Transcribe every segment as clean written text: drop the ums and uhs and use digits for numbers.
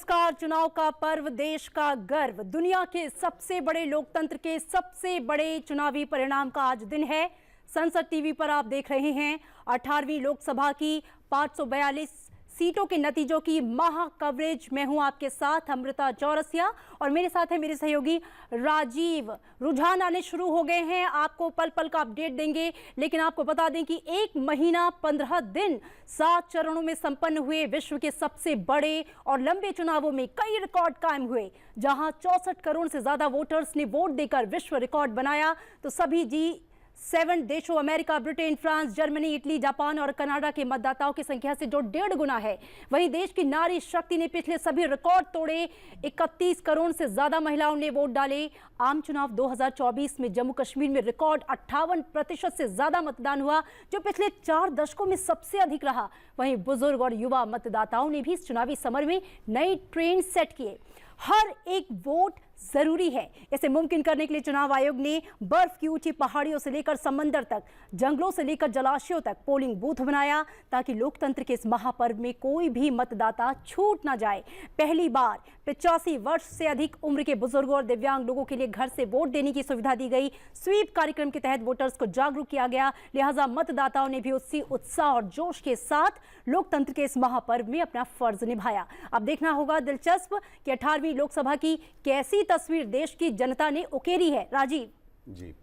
नमस्कार। चुनाव का पर्व, देश का गर्व, दुनिया के सबसे बड़े लोकतंत्र के सबसे बड़े चुनावी परिणाम का आज दिन है। संसद टीवी पर आप देख रहे हैं 18वीं लोकसभा की 542 सीटों के नतीजों की महा कवरेज। मैं हूं आपके साथ अमृता चौरसिया और मेरे साथ है मेरे सहयोगी राजीव। रुझान आने शुरू हो गए हैं, आपको पल पल का अपडेट देंगे, लेकिन आपको बता दें कि 1 महीना 15 दिन 7 चरणों में संपन्न हुए विश्व के सबसे बड़े और लंबे चुनावों में कई रिकॉर्ड कायम हुए। जहां 64 करोड़ से ज्यादा वोटर्स ने वोट देकर विश्व रिकॉर्ड बनाया, तो सभी G7 देशों America, Britain, France, Germany, Italy, Japan और कनाडा के मतदाताओं की संख्या से जो 1.5 गुना है। वहीं देश की नारी शक्ति ने पिछले सभी रिकॉर्ड तोड़े। 31 करोड़ से ज्यादा महिलाओं ने वोट डाले। आम चुनाव 2024 में जम्मू कश्मीर में रिकॉर्ड 58% से ज्यादा मतदान हुआ, जो पिछले 4 दशकों में सबसे अधिक रहा। वहीं बुजुर्ग और युवा मतदाताओं ने भी इस चुनावी समर में नए ट्रेंड सेट किए। हर एक वोट जरूरी है। इसे मुमकिन करने के लिए चुनाव आयोग ने बर्फ की ऊंची पहाड़ियों से लेकर समंदर तक, जंगलों से लेकर जलाशयों तक पोलिंग बूथ बनाया, ताकि लोकतंत्र के इस महापर्व में कोई भी मतदाता छूट ना जाए। पहली बार 85 वर्ष से अधिक उम्र के बुजुर्गों और दिव्यांग लोगों के लिए घर से वोट देने की सुविधा दी गई। स्वीप कार्यक्रम के तहत वोटर्स को जागरूक किया गया, लिहाजा मतदाताओं ने भी उसी उत्साह और जोश के साथ लोकतंत्र के इस महापर्व में अपना फर्ज निभाया। अब देखना होगा दिलचस्प कि 18वीं लोकसभा की कैसी तस्वीर देश की जनता ने उकेरी है। राजीव जी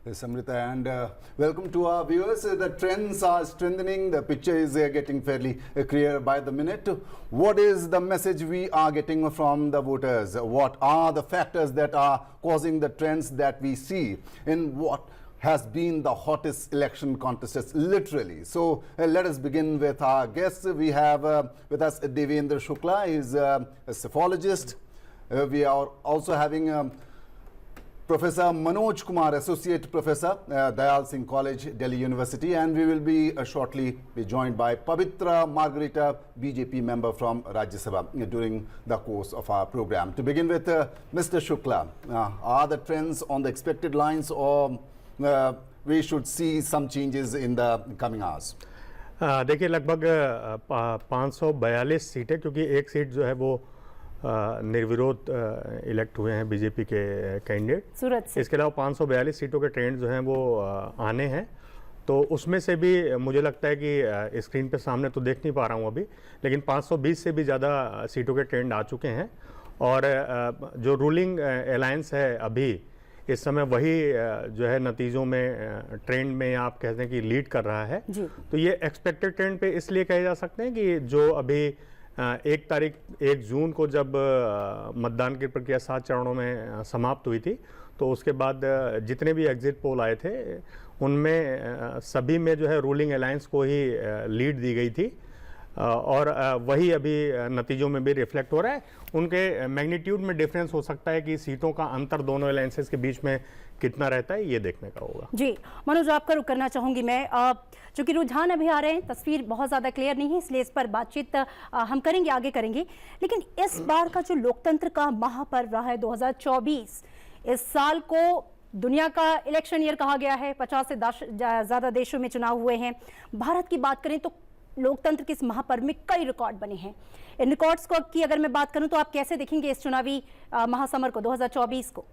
Samrita, and welcome to our viewers. The trends are strengthening, the picture is getting fairly clear by the minute. What is the message we are getting from the voters? What are the factors that are causing the trends that we see in what has been the hottest election contests, literally? So let us begin with our guests. We have with us Devendra Shukla. He is a psephologist. We are also having Professor Manoj Kumar, Associate Professor, Dayal Singh College, Delhi University, and we will be shortly be joined by Pavitra Margarita, BJP member from Rajya Sabha, during the course of our program. To begin with, Mr. Shukla, are the trends on the expected lines, or we should see some changes in the coming hours? देखिए, लगभग 542 सीटें, क्योंकि एक seat जो है वो निर्विरोध elect हुए हैं बीजेपी के कैंडिडेट सूरत से। इसके अलावा 542 सीटों के ट्रेंड जो हैं वो आने हैं, तो उसमें से भी मुझे लगता है कि स्क्रीन पे सामने तो देख नहीं पा रहा हूँ अभी, लेकिन 520 से भी ज़्यादा सीटों के ट्रेंड आ चुके हैं। और जो रूलिंग अलायंस है अभी इस समय, वही जो है नतीजों में ट्रेंड में आप कहते हैं कि लीड कर रहा है। तो ये एक्सपेक्टेड ट्रेंड पे इसलिए कहे जा सकते हैं कि जो अभी 1 जून को जब मतदान की प्रक्रिया 7 चरणों में समाप्त हुई थी, तो उसके बाद जितने भी एग्जिट पोल आए थे उनमें सभी में जो है रूलिंग अलायंस को ही लीड दी गई थी, और वही अभी नतीजों में भी रिफ्लेक्ट हो रहा है। उनके मैग्नीट्यूड में डिफरेंस हो सकता है कि सीटों का अंतर दोनों अलायंसेस के बीच में कितना रहता है, ये देखने का होगा। जी मनोज, आपका रुख करना चाहूंगी मैं। चूंकि रुझान अभी आ रहे हैं, तस्वीर बहुत ज़्यादा क्लियर नहीं है, इसलिए इस पर बातचीत हम करेंगे, आगे करेंगे। लेकिन इस बार का जो लोकतंत्र का महापर्व रहा है 2024, इस साल को दुनिया का इलेक्शन ईयर कहा गया है। 50 से ज़्यादा देशों में चुनाव हुए हैं। भारत की बात करें तो लोकतंत्र के इस महापर्व में कई रिकॉर्ड बने हैं। इन रिकॉर्ड्स की अगर मैं बात करूं तो आप कैसे देखेंगे इस चुनावी महासमर को, 2024 को?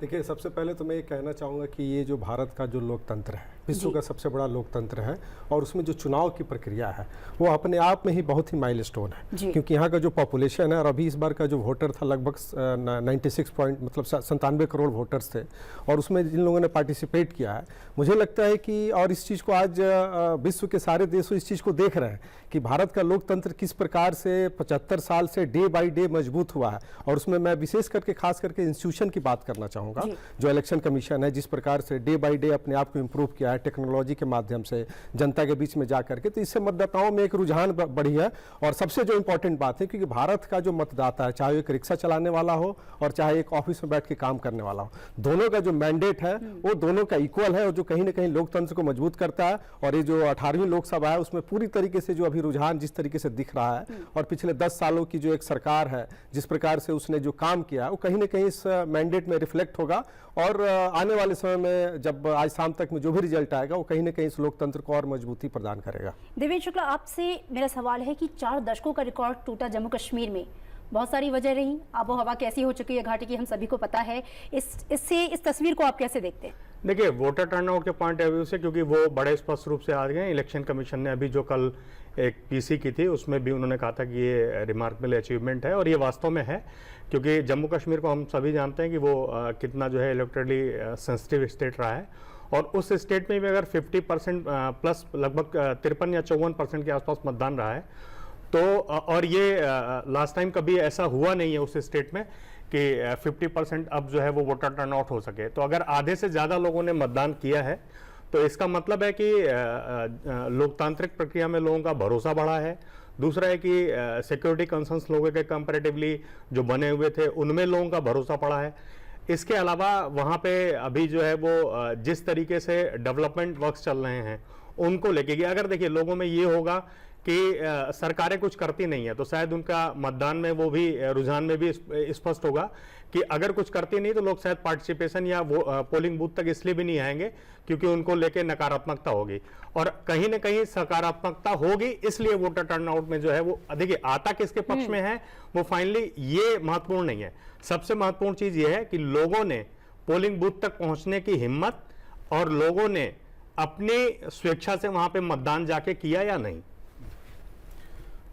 देखिए, सबसे पहले तो मैं ये कहना चाहूँगा कि ये जो भारत का जो लोकतंत्र है, विश्व का सबसे बड़ा लोकतंत्र है, और उसमें जो चुनाव की प्रक्रिया है वो अपने आप में ही बहुत ही माइलस्टोन है। क्योंकि यहाँ का जो पॉपुलेशन है, और अभी इस बार का जो वोटर था लगभग 97 करोड़ वोटर्स थे, और उसमें जिन लोगों ने पार्टिसिपेट किया है, मुझे लगता है कि, और इस चीज़ को आज विश्व के सारे देशों इस चीज़ को देख रहे हैं कि भारत का लोकतंत्र किस प्रकार से 75 साल से डे बाई डे मजबूत हुआ है। और उसमें मैं विशेष करके खास करके इंस्टीट्यूशन की बात करना चाहूँगा। जो इलेक्शन कमीशन है, जिस प्रकार से डे बाई डे अपने आप को इम्प्रूव किया है टेक्नोलॉजी के माध्यम से जनता के बीच में जा करके, तो इससे मतदाताओं में एक रुझान बढ़ी है। और सबसे जो इंपॉर्टेंट बात है, क्योंकि भारत का जो मतदाता है, चाहे एक रिक्शा चलाने वाला हो और चाहे एक ऑफिस में बैठ के काम करने वाला हो, दोनों का जो मैंडेट है वो दोनों का इक्वल है, और जो कहीं ना कहीं लोकतंत्र को मजबूत करता है। और ये जो 18वीं लोकसभा है, उसमें पूरी तरीके से जो अभी रुझान जिस तरीके से दिख रहा है, और पिछले 10 सालों की जो एक सरकार है, जिस प्रकार से उसने जो काम किया, वो कहीं ना कहीं इस मैंडेट में रिफ्लेक्ट होगा। और आने वाले समय में जब आज शाम तक में जो भी रिजल्ट आएगा, वो कहीं ना कहीं इस लोकतंत्र को और मजबूती प्रदान करेगा। देवेंद्र शुक्ला, आपसे मेरा सवाल है कि 4 दशकों का रिकॉर्ड टूटा जम्मू कश्मीर में, बहुत सारी वजह रही, आबो हवा कैसी हो चुकी है घाटी की हम सभी को पता है। इस तस्वीर को आप कैसे देखते हैं? देखिए, वोटर टर्नआउट के पॉइंट ऑफ व्यू से, क्योंकि वो बड़े स्पष्ट रूप से आ गए। इलेक्शन कमीशन ने अभी जो कल एक पीसी की थी उसमें भी उन्होंने कहा था कि ये रिमार्केबल अचीवमेंट है, और ये वास्तव में है, क्योंकि जम्मू कश्मीर को हम सभी जानते हैं कि वो कितना जो है इलेक्ट्रली सेंसिटिव स्टेट रहा है, और उस स्टेट में भी अगर 50% प्लस लगभग 53 या 54% के आसपास मतदान रहा है, तो और ये लास्ट टाइम कभी ऐसा हुआ नहीं है उस स्टेट में कि 50% अब जो है वो वोटर टर्नआउट हो सके। तो अगर आधे से ज़्यादा लोगों ने मतदान किया है तो इसका मतलब है कि लोकतांत्रिक प्रक्रिया में लोगों का भरोसा बढ़ा है। दूसरा है कि सिक्योरिटी कंसर्न्स लोगों के कंपैरेटिवली जो बने हुए थे उनमें लोगों का भरोसा पड़ा है। इसके अलावा वहाँ पे अभी जो है वो जिस तरीके से डेवलपमेंट वर्क्स चल रहे हैं उनको लेके कि अगर देखिए लोगों में ये होगा कि सरकारें कुछ करती नहीं है, तो शायद उनका मतदान में वो भी रुझान में भी स्पष्ट होगा कि अगर कुछ करती नहीं तो लोग शायद पार्टिसिपेशन या वो पोलिंग बूथ तक इसलिए भी नहीं आएंगे क्योंकि उनको लेके नकारात्मकता होगी, और कहीं ना कहीं सकारात्मकता होगी, इसलिए वोटर टर्नआउट में जो है वो देखिए आता किसके पक्ष में है वो फाइनली ये महत्वपूर्ण नहीं है। सबसे महत्वपूर्ण चीज ये है कि लोगों ने पोलिंग बूथ तक पहुंचने की हिम्मत और लोगों ने अपनी स्वेच्छा से वहां पे मतदान जाके किया या नहीं।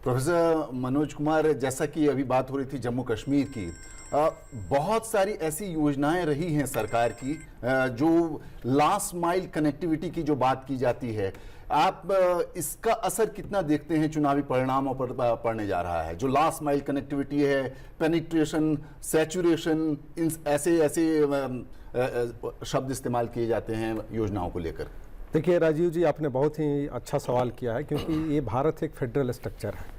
प्रोफेसर मनोज कुमार, जैसा कि अभी बात हो रही थी जम्मू कश्मीर की, बहुत सारी ऐसी योजनाएं रही हैं सरकार की जो लास्ट माइल कनेक्टिविटी की जो बात की जाती है, आप इसका असर कितना देखते हैं चुनावी परिणामों पर पड़ने जा रहा है? जो लास्ट माइल कनेक्टिविटी है, पेनिट्रेशन, सैचुरेशन, इन ऐसे शब्द इस्तेमाल किए जाते हैं योजनाओं को लेकर। देखिए राजीव जी, आपने बहुत ही अच्छा सवाल किया है, क्योंकि ये भारत एक फेडरल स्ट्रक्चर है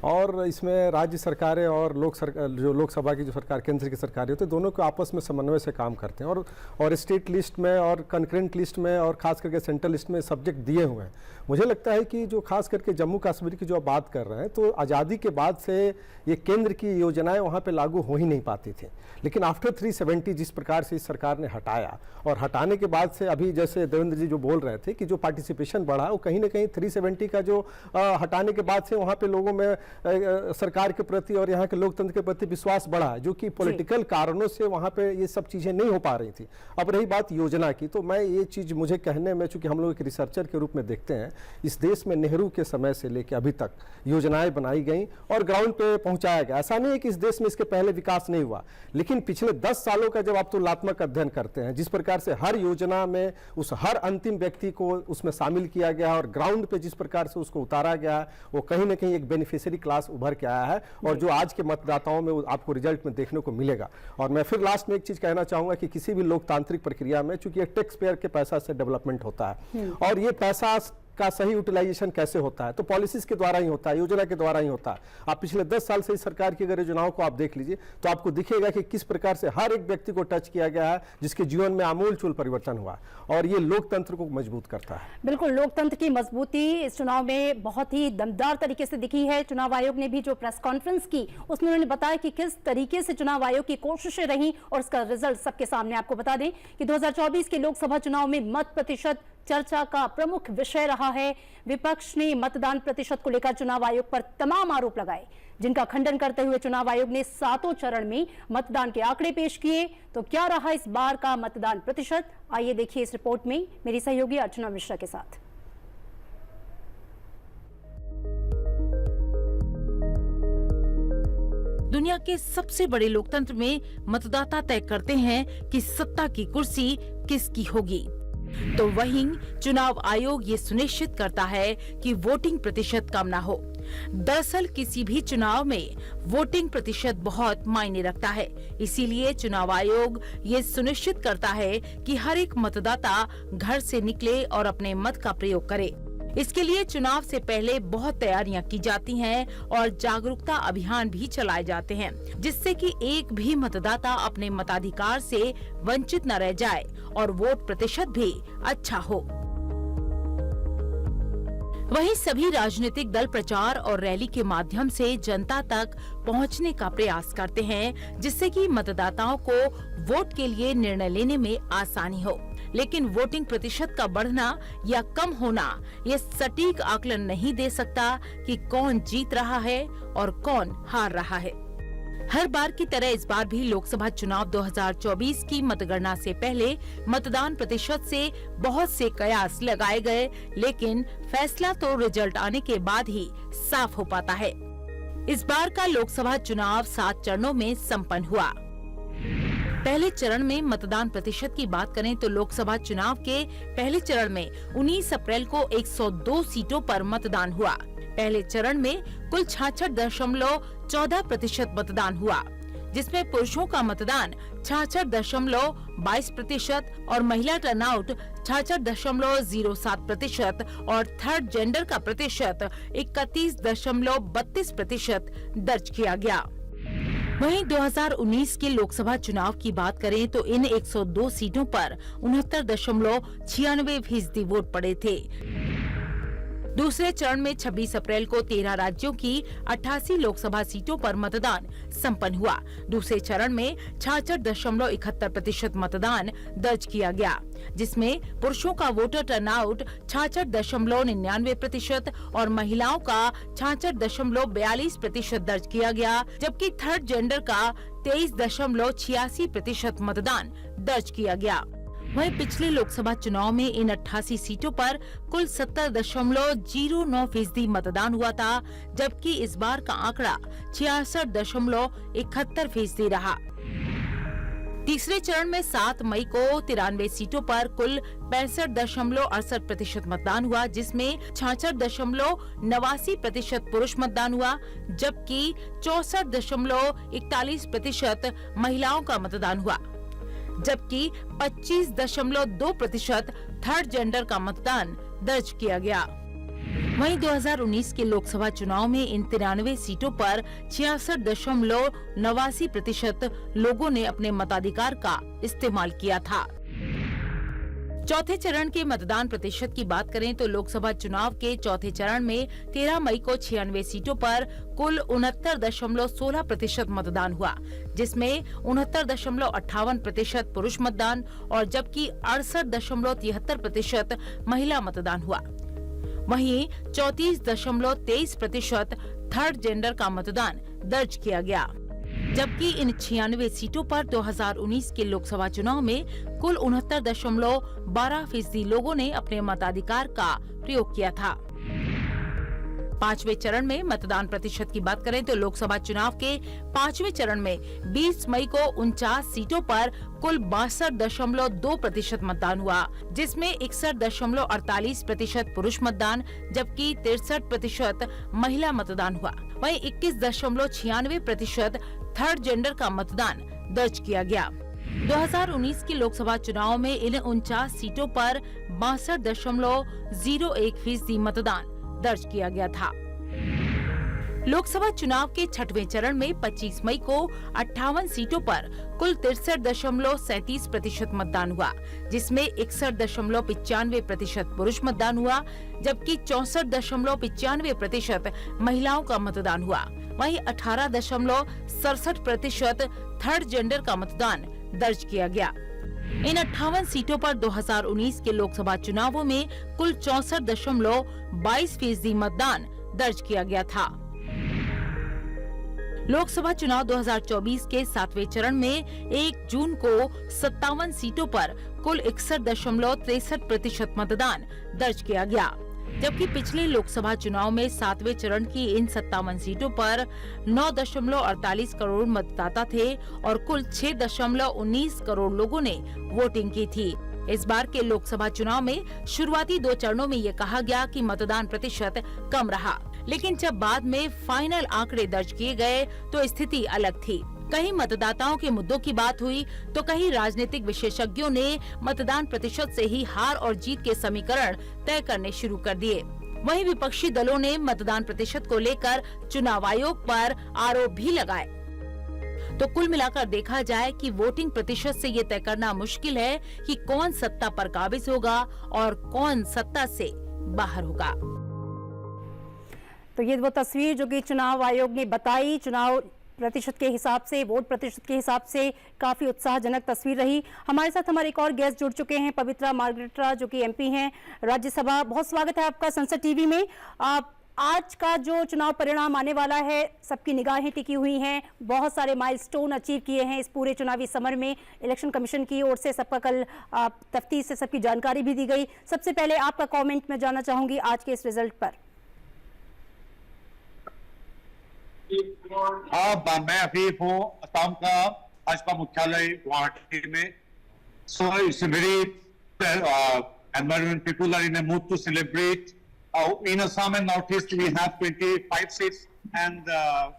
और इसमें राज्य सरकारें और जो लोकसभा की जो सरकार, केंद्र की सरकारें होती है, दोनों को आपस में समन्वय से काम करते हैं, और स्टेट लिस्ट में और कंकरेंट लिस्ट में और खास करके सेंट्रल लिस्ट में सब्जेक्ट दिए हुए हैं। मुझे लगता है कि जो खास करके जम्मू कश्मीर की जो बात कर रहे हैं, तो आज़ादी के बाद से ये केंद्र की योजनाएं वहाँ पे लागू हो ही नहीं पाती थी, लेकिन आफ्टर 370 जिस प्रकार से इस सरकार ने हटाया, और हटाने के बाद से अभी जैसे देवेंद्र जी जो बोल रहे थे कि जो पार्टिसिपेशन बढ़ा, वो कहीं ना कहीं 370 का जो हटाने के बाद से वहाँ पे लोगों में सरकार के प्रति और यहाँ के लोकतंत्र के प्रति विश्वास बढ़ा, जो कि पॉलिटिकल कारणों से वहाँ पे ये सब चीज़ें नहीं हो पा रही थी। अब रही बात योजना की, तो मैं ये चीज़ मुझे कहने में, चूंकि हम लोग एक रिसर्चर के रूप में देखते हैं, इस देश में नेहरू के समय से लेकर अभी तक योजनाएं बनाई गई और ग्राउंड पे पहुंचाया गया। ऐसा नहीं है कि इस देश में इसके पहले विकास नहीं हुआ, लेकिन पिछले 10 सालों का जब आप तुलनात्मक अध्ययन करते हैं, जिस प्रकार से हर योजना में उस हर अंतिम व्यक्ति को उसमें शामिल किया गया और ग्राउंड पे जिस प्रकार से उसको उतारा गया, वो कहीं ना कहीं एक बेनिफिशियरी क्लास उभर के आया है, और जो आज के मतदाताओं में आपको रिजल्ट में देखने को मिलेगा। और मैं फिर लास्ट में एक चीज कहना चाहूंगा कि किसी भी लोकतांत्रिक प्रक्रिया में, चूंकि एक टैक्स पेयर के पैसा से डेवलपमेंट होता है, और ये पैसा का सही यूटिलाइजेशन कैसे होता है, तो पॉलिसीज के द्वारा ही होता है, योजना के द्वारा ही होता है। आप पिछले 10 साल से इस सरकार की अगर योजनाओं को आप देख लीजिए, तो आपको दिखेगा कि किस प्रकार से हर एक व्यक्ति को टच किया गया है, जिसके जीवन में आमूल चूल परिवर्तन हुआ, और ये लोकतंत्र को मजबूत करता है। बिल्कुल, लोकतंत्र की मजबूती इस चुनाव में बहुत ही दमदार तरीके से दिखी है। चुनाव आयोग ने भी जो प्रेस कॉन्फ्रेंस की, उसमें उन्होंने बताया कि किस तरीके से चुनाव आयोग की कोशिशें रही, और उसका रिजल्ट सबके सामने। आपको बता दें कि 2024 के लोकसभा चुनाव में मत प्रतिशत चर्चा का प्रमुख विषय रहा है। विपक्ष ने मतदान प्रतिशत को लेकर चुनाव आयोग पर तमाम आरोप लगाए, जिनका खंडन करते हुए चुनाव आयोग ने 7 चरण में मतदान के आंकड़े पेश किए। तो क्या रहा इस बार का मतदान प्रतिशत, आइए देखिए इस रिपोर्ट में मेरी सहयोगी अर्चना मिश्रा के साथ। दुनिया के सबसे बड़े लोकतंत्र में मतदाता तय करते हैं कि सत्ता की कुर्सी किसकी होगी, तो वहीं चुनाव आयोग ये सुनिश्चित करता है कि वोटिंग प्रतिशत कम ना हो। दरअसल किसी भी चुनाव में वोटिंग प्रतिशत बहुत मायने रखता है, इसीलिए चुनाव आयोग ये सुनिश्चित करता है कि हर एक मतदाता घर से निकले और अपने मत का प्रयोग करे। इसके लिए चुनाव से पहले बहुत तैयारियां की जाती हैं और जागरूकता अभियान भी चलाए जाते हैं, जिससे कि एक भी मतदाता अपने मताधिकार से वंचित न रह जाए और वोट प्रतिशत भी अच्छा हो। वहीं सभी राजनीतिक दल प्रचार और रैली के माध्यम से जनता तक पहुंचने का प्रयास करते हैं, जिससे कि मतदाताओं को वोट के लिए निर्णय लेने में आसानी हो। लेकिन वोटिंग प्रतिशत का बढ़ना या कम होना ये सटीक आकलन नहीं दे सकता कि कौन जीत रहा है और कौन हार रहा है। हर बार की तरह इस बार भी लोकसभा चुनाव 2024 की मतगणना से पहले मतदान प्रतिशत से बहुत से कयास लगाए गए, लेकिन फैसला तो रिजल्ट आने के बाद ही साफ हो पाता है। इस बार का लोकसभा चुनाव 7 चरणों में संपन्न हुआ। पहले चरण में मतदान प्रतिशत की बात करें तो लोकसभा चुनाव के पहले चरण में 19 अप्रैल को 102 सीटों पर मतदान हुआ। पहले चरण में कुल 66.14% मतदान हुआ, जिसमें पुरुषों का मतदान 66.22% और महिला टर्नआउट 66.07% और थर्ड जेंडर का प्रतिशत 31.32% दर्ज किया गया। वहीं 2019 के लोकसभा चुनाव की बात करें तो इन 102 सीटों पर 69.96% वोट पड़े थे। दूसरे चरण में 26 अप्रैल को 13 राज्यों की 88 लोकसभा सीटों पर मतदान संपन्न हुआ। दूसरे चरण में 66.71% मतदान दर्ज किया गया, जिसमें पुरुषों का वोटर टर्नआउट 66.99% और महिलाओं का 66.42% दर्ज किया गया, जबकि थर्ड जेंडर का 23.86% मतदान दर्ज किया गया। वहीं पिछले लोकसभा चुनाव में इन 88 सीटों पर कुल 70.09% मतदान हुआ था, जबकि इस बार का आंकड़ा 66.71% रहा। तीसरे चरण में 7 मई को 93 सीटों पर कुल 65.68% मतदान हुआ, जिसमें 66.89% पुरुष मतदान हुआ, जबकि 64.41% महिलाओं का मतदान हुआ, जबकि 25.2% थर्ड जेंडर का मतदान दर्ज किया गया। वहीं 2019 के लोकसभा चुनाव में इन 93 सीटों पर 66.89% लोगों ने अपने मताधिकार का इस्तेमाल किया था। चौथे चरण के मतदान प्रतिशत की बात करें तो लोकसभा चुनाव के चौथे चरण में 13 मई को 96 सीटों पर कुल 69.16% मतदान हुआ, जिसमें 69.58% पुरुष मतदान और जबकि 68.73% महिला मतदान हुआ। वहीं 34.23% थर्ड जेंडर का मतदान दर्ज किया गया, जबकि इन 96 सीटों पर 2019 के लोकसभा चुनाव में कुल 69.12% लोगों ने अपने मताधिकार का प्रयोग किया था। पांचवें चरण में मतदान प्रतिशत की बात करें तो लोकसभा चुनाव के पांचवें चरण में 20 मई को 49 सीटों पर कुल 62.2% मतदान हुआ, जिसमें 61.48% पुरुष मतदान जबकि 63% महिला मतदान हुआ। वहीं 21.96% थर्ड जेंडर का मतदान दर्ज किया गया। 2019 के लोकसभा चुनाव में इन 49 सीटों पर 62.01% मतदान दर्ज किया गया था। लोकसभा चुनाव के छठवें चरण में 25 मई को 58 सीटों पर कुल 63.37% मतदान हुआ, जिसमें 61.95% पुरुष मतदान हुआ, जबकि 64.95% महिलाओं का मतदान हुआ। वहीं 18.67% थर्ड जेंडर का मतदान दर्ज किया गया। इन 58 सीटों पर 2019 के लोकसभा चुनावों में कुल 64.22% मतदान दर्ज किया गया था। लोकसभा चुनाव 2024 के 7वें चरण में 1 जून को 57 सीटों पर कुल 61.63% मतदान दर्ज किया गया, जबकि पिछले लोकसभा चुनाव में 7वें चरण की इन 57 सीटों पर 9.48 करोड़ मतदाता थे और कुल 6.19 करोड़ लोगों ने वोटिंग की थी। इस बार के लोकसभा चुनाव में शुरुआती 2 चरणों में ये कहा गया कि मतदान प्रतिशत कम रहा, लेकिन जब बाद में फाइनल आंकड़े दर्ज किए गए तो स्थिति अलग थी। कहीं मतदाताओं के मुद्दों की बात हुई तो कहीं राजनीतिक विशेषज्ञों ने मतदान प्रतिशत से ही हार और जीत के समीकरण तय करने शुरू कर दिए। वहीं विपक्षी दलों ने मतदान प्रतिशत को लेकर चुनाव आयोग पर आरोप भी लगाए। तो कुल मिलाकर देखा जाए कि वोटिंग प्रतिशत से ये तय करना मुश्किल है कि कौन सत्ता पर काबिज होगा और कौन सत्ता से बाहर होगा। तो ये वो तस्वीर जो कि चुनाव आयोग ने बताई, चुनाव प्रतिशत के हिसाब से, वोट प्रतिशत के हिसाब से काफी उत्साहजनक तस्वीर रही। हमारे साथ हमारे एक और गेस्ट जुड़ चुके हैं, पवित्रा मार्गरेटा जो कि एमपी हैं राज्यसभा। बहुत स्वागत है आपका संसद टीवी में। आप आज का जो चुनाव परिणाम आने वाला है, सबकी निगाहें टिकी हुई हैं, बहुत सारे माइलस्टोन अचीव किए हैं इस पूरे चुनावी समर में। इलेक्शन कमीशन की ओर से सबका कल तफ्तीश से सबकी जानकारी भी दी गई। सबसे पहले आपका कमेंट मैं जानना चाहूंगी आज के इस रिजल्ट पर। हाँ, मैं अभी हूँ असम का भाजपा मुख्यालय गुवाहाटी में। So it's a very environment. People are in a mood to celebrate. In Assam and Northeast, we have 25 seats, and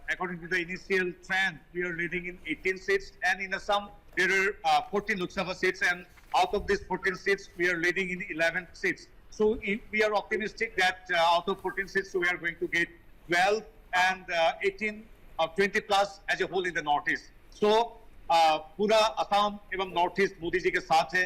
according to the initial trend, we are leading in 18 seats. And in Assam, there are 14 Lok Sabha seats, and out of these 14 seats, we are leading in 11 seats. So we are optimistic that out of 14 seats, we are going to get 12 and 18 or 20 plus as a whole in the Northeast. So पूरा असम एवं north east Modi ji के साथ है।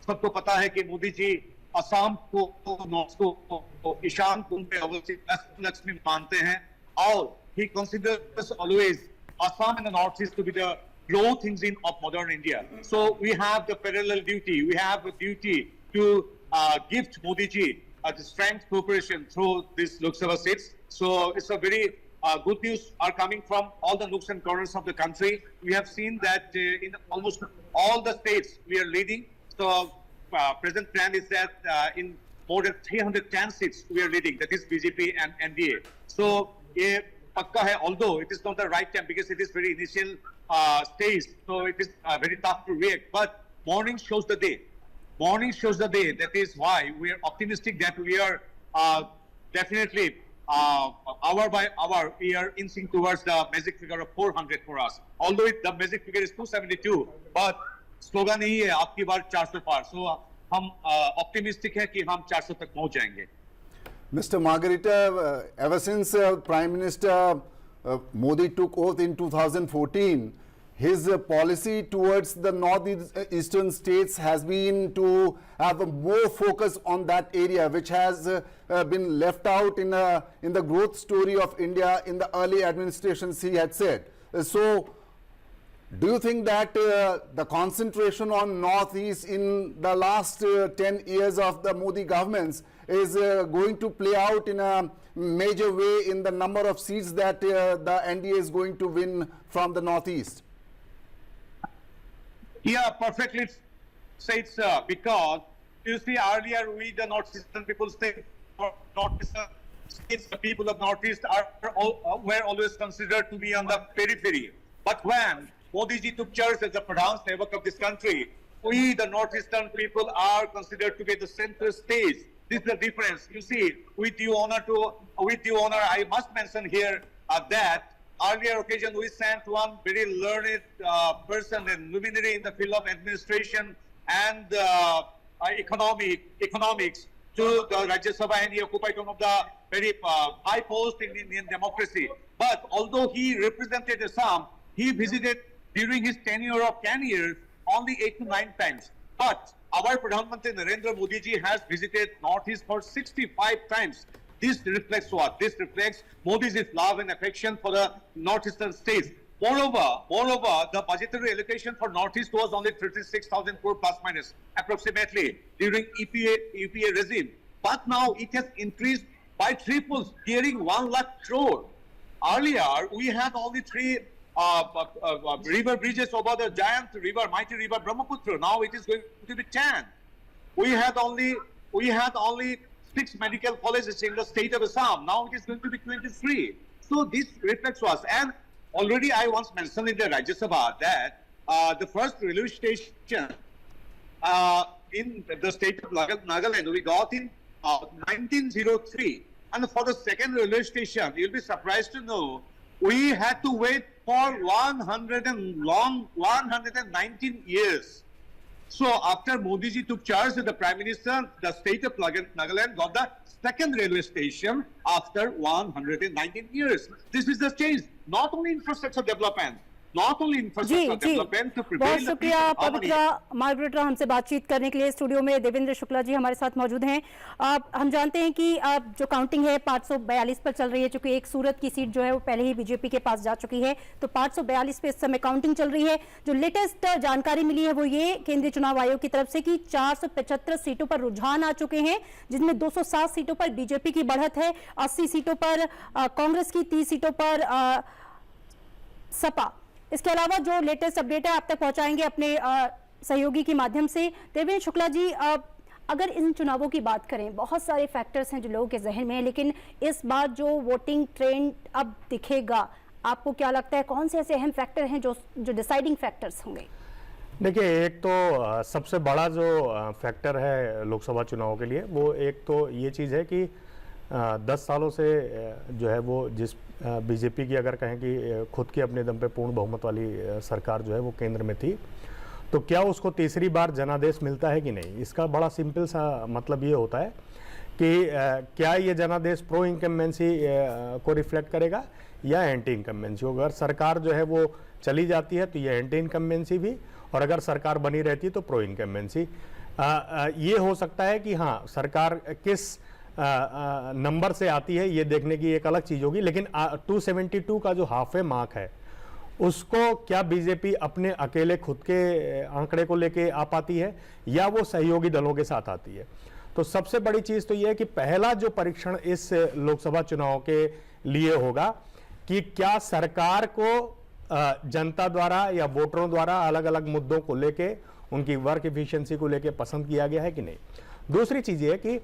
सबको पता है कि मोदी जी असम को नॉर्थ को ईशान कुंभ पे अवस्थित लक्ष्मी मानते हैं, और he considers always Assam and the North East to be the growth engine of modern India. So we have the parallel duty. We have a duty to gift Modi ji the strength cooperation through this Lok Sabha seats. So it's a very good news are coming from all the nooks and corners of the country. We have seen that in almost all the states we are leading. So present plan is that in more than 310 seats we are leading. That is BJP and NDA. So ये पक्का है, although it is not the right time because it is very initial stage. So it is very tough to react. But morning shows the day. Morning shows the day. That is why we are optimistic that we are definitely hour by hour, we are inching towards the magic figure of 400 for us. Although the magic figure is 272, but slogan यही है आपकी बार 400 पार. So हम optimistic है कि हम 400 तक पहुंच जाएंगे. Mr. Margarita, ever since Prime Minister Modi took oath in 2014, his policy towards the northeastern states has been to have a more focus on that area, which has been left out in the growth story of India in the early administrations, he had said. So, do you think that the concentration on northeast in the last 10 years of the Modi governments is going to play out in a major way in the number of seats that the NDA is going to win from the northeast? Yeah, perfectly said, sir. Because you see, earlier we, the northeastern people, northeastern states, the people of northeast were always considered to be on the periphery. But when Modi ji took charge as the Pradhan Sevak of this country, we, the northeastern people, are considered to be the center stage. This is the difference. You see, with due honor, I must mention here that earlier occasion we sent one very learned person and luminary in the field of administration and economics to the Rajya Sabha, and he occupied one of the very high post in Indian democracy. But although he represented Assam, he visited during his tenure of 10 years only 8 to 9 times. But our Pradhan Mantri Narendra Modi ji has visited Northeast for 65 times. This reflects what? This reflects Modi's love and affection for the northeastern states. Moreover, the budgetary allocation for Northeast was only 36,000 crore plus minus approximately during EPA regime. But now it has increased by triples, nearing 1 lakh crore. Earlier, we had only 3 river bridges over the giant river, mighty river Brahmaputra. Now it is going to be 10. We had only 6 medical colleges in the state of Assam. Now it is going to be 23. So this reflects us. And already I once mentioned in the Rajya Sabha that the first railway station in the state of Nagaland we got in 1903. And for the second railway station, you'll be surprised to know, we had to wait for 119 years. So after Modi ji took charge as the Prime Minister, the state of Nagaland got the second railway station after 119 years. This is the change. Not only infrastructure development, not only जी infrastructure जी development to बहुत prevail the शुक्रिया peace and harmony. Pabitra Margherita हमसे बातचीत करने के लिए studio में देवेंद्र शुक्ला जी हमारे साथ मौजूद हैं। हम जानते हैं कि जो काउंटिंग है 542 पर चल रही है, चूंकि एक सूरत की सीट जो है वो पहले ही बीजेपी के पास जा चुकी है, तो 542 पे इस समय काउंटिंग चल रही है। जो लेटेस्ट जानकारी मिली है वो ये केंद्रीय चुनाव आयोग की तरफ से कि 475 सीटों पर रुझान आ चुके हैं, जिसमें 207 सीटों पर बीजेपी की बढ़त है, 80 सीटों पर कांग्रेस की, 30 सीटों पर सपा। इसके अलावा जो लेटेस्ट अपडेट है आप तक पहुंचाएंगे अपने सहयोगी के माध्यम से। देवेंद्र शुक्ला जी, अगर इन चुनावों की बात करें, बहुत सारे फैक्टर्स हैं जो लोगों के जहन में है, लेकिन इस बार जो वोटिंग ट्रेंड अब दिखेगा, आपको क्या लगता है कौन से ऐसे अहम फैक्टर हैं जो डिसाइडिंग फैक्टर्स होंगे? देखिए, एक तो सबसे बड़ा जो फैक्टर है लोकसभा चुनाव के लिए, वो एक तो ये चीज़ है कि 10 सालों से जो है वो जिस बीजेपी की अगर कहें कि खुद की अपने दम पे पूर्ण बहुमत वाली सरकार जो है वो केंद्र में थी, तो क्या उसको तीसरी बार जनादेश मिलता है कि नहीं? इसका बड़ा सिंपल सा मतलब ये होता है कि क्या ये जनादेश प्रो इनकम्बेंसी को रिफ्लेक्ट करेगा या एंटी इनकम्बेंसी। अगर सरकार जो है वो चली जाती है तो ये एंटी इनकम्बेंसी भी, और अगर सरकार बनी रहती है तो प्रो इनकम्बेंसी। ये हो सकता है कि हाँ, सरकार किस नंबर से आती है ये देखने की एक अलग चीज होगी, लेकिन 272 का जो हाफ वे मार्क है उसको क्या बीजेपी अपने अकेले खुद के आंकड़े को लेके आ पाती है या वो सहयोगी दलों के साथ आती है? तो सबसे बड़ी चीज तो ये है कि पहला जो परीक्षण इस लोकसभा चुनाव के लिए होगा कि क्या सरकार को जनता द्वारा या वोटरों द्वारा अलग अलग मुद्दों को लेके, उनकी वर्क एफिशिएंसी को लेके पसंद किया गया है कि नहीं। दूसरी चीज ये कि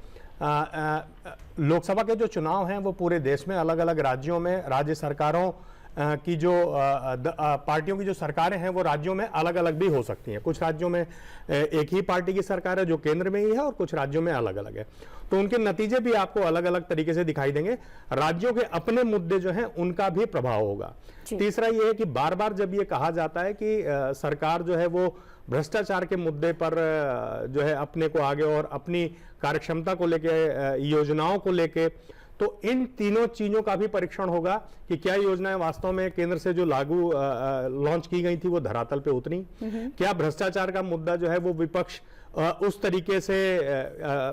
लोकसभा के जो चुनाव हैं वो पूरे देश में अलग अलग राज्यों में राज्य सरकारों की जो पार्टियों की जो सरकारें हैं वो राज्यों में अलग अलग भी हो सकती हैं। कुछ राज्यों में एक ही पार्टी की सरकार है जो केंद्र में ही है, और कुछ राज्यों में अलग अलग है, तो उनके नतीजे भी आपको अलग अलग तरीके से दिखाई देंगे। राज्यों के अपने मुद्दे जो हैं उनका भी प्रभाव होगा। तीसरा ये है कि बार बार जब ये कहा जाता है कि सरकार जो है वो भ्रष्टाचार के मुद्दे पर जो है अपने को आगे और अपनी कार्यक्षमता को लेके, योजनाओं को लेके, तो इन तीनों चीजों का भी परीक्षण होगा कि क्या योजनाएं वास्तव में केंद्र से जो लागू लॉन्च की गई थी वो धरातल पे उतरी, क्या भ्रष्टाचार का मुद्दा जो है वो विपक्ष उस तरीके से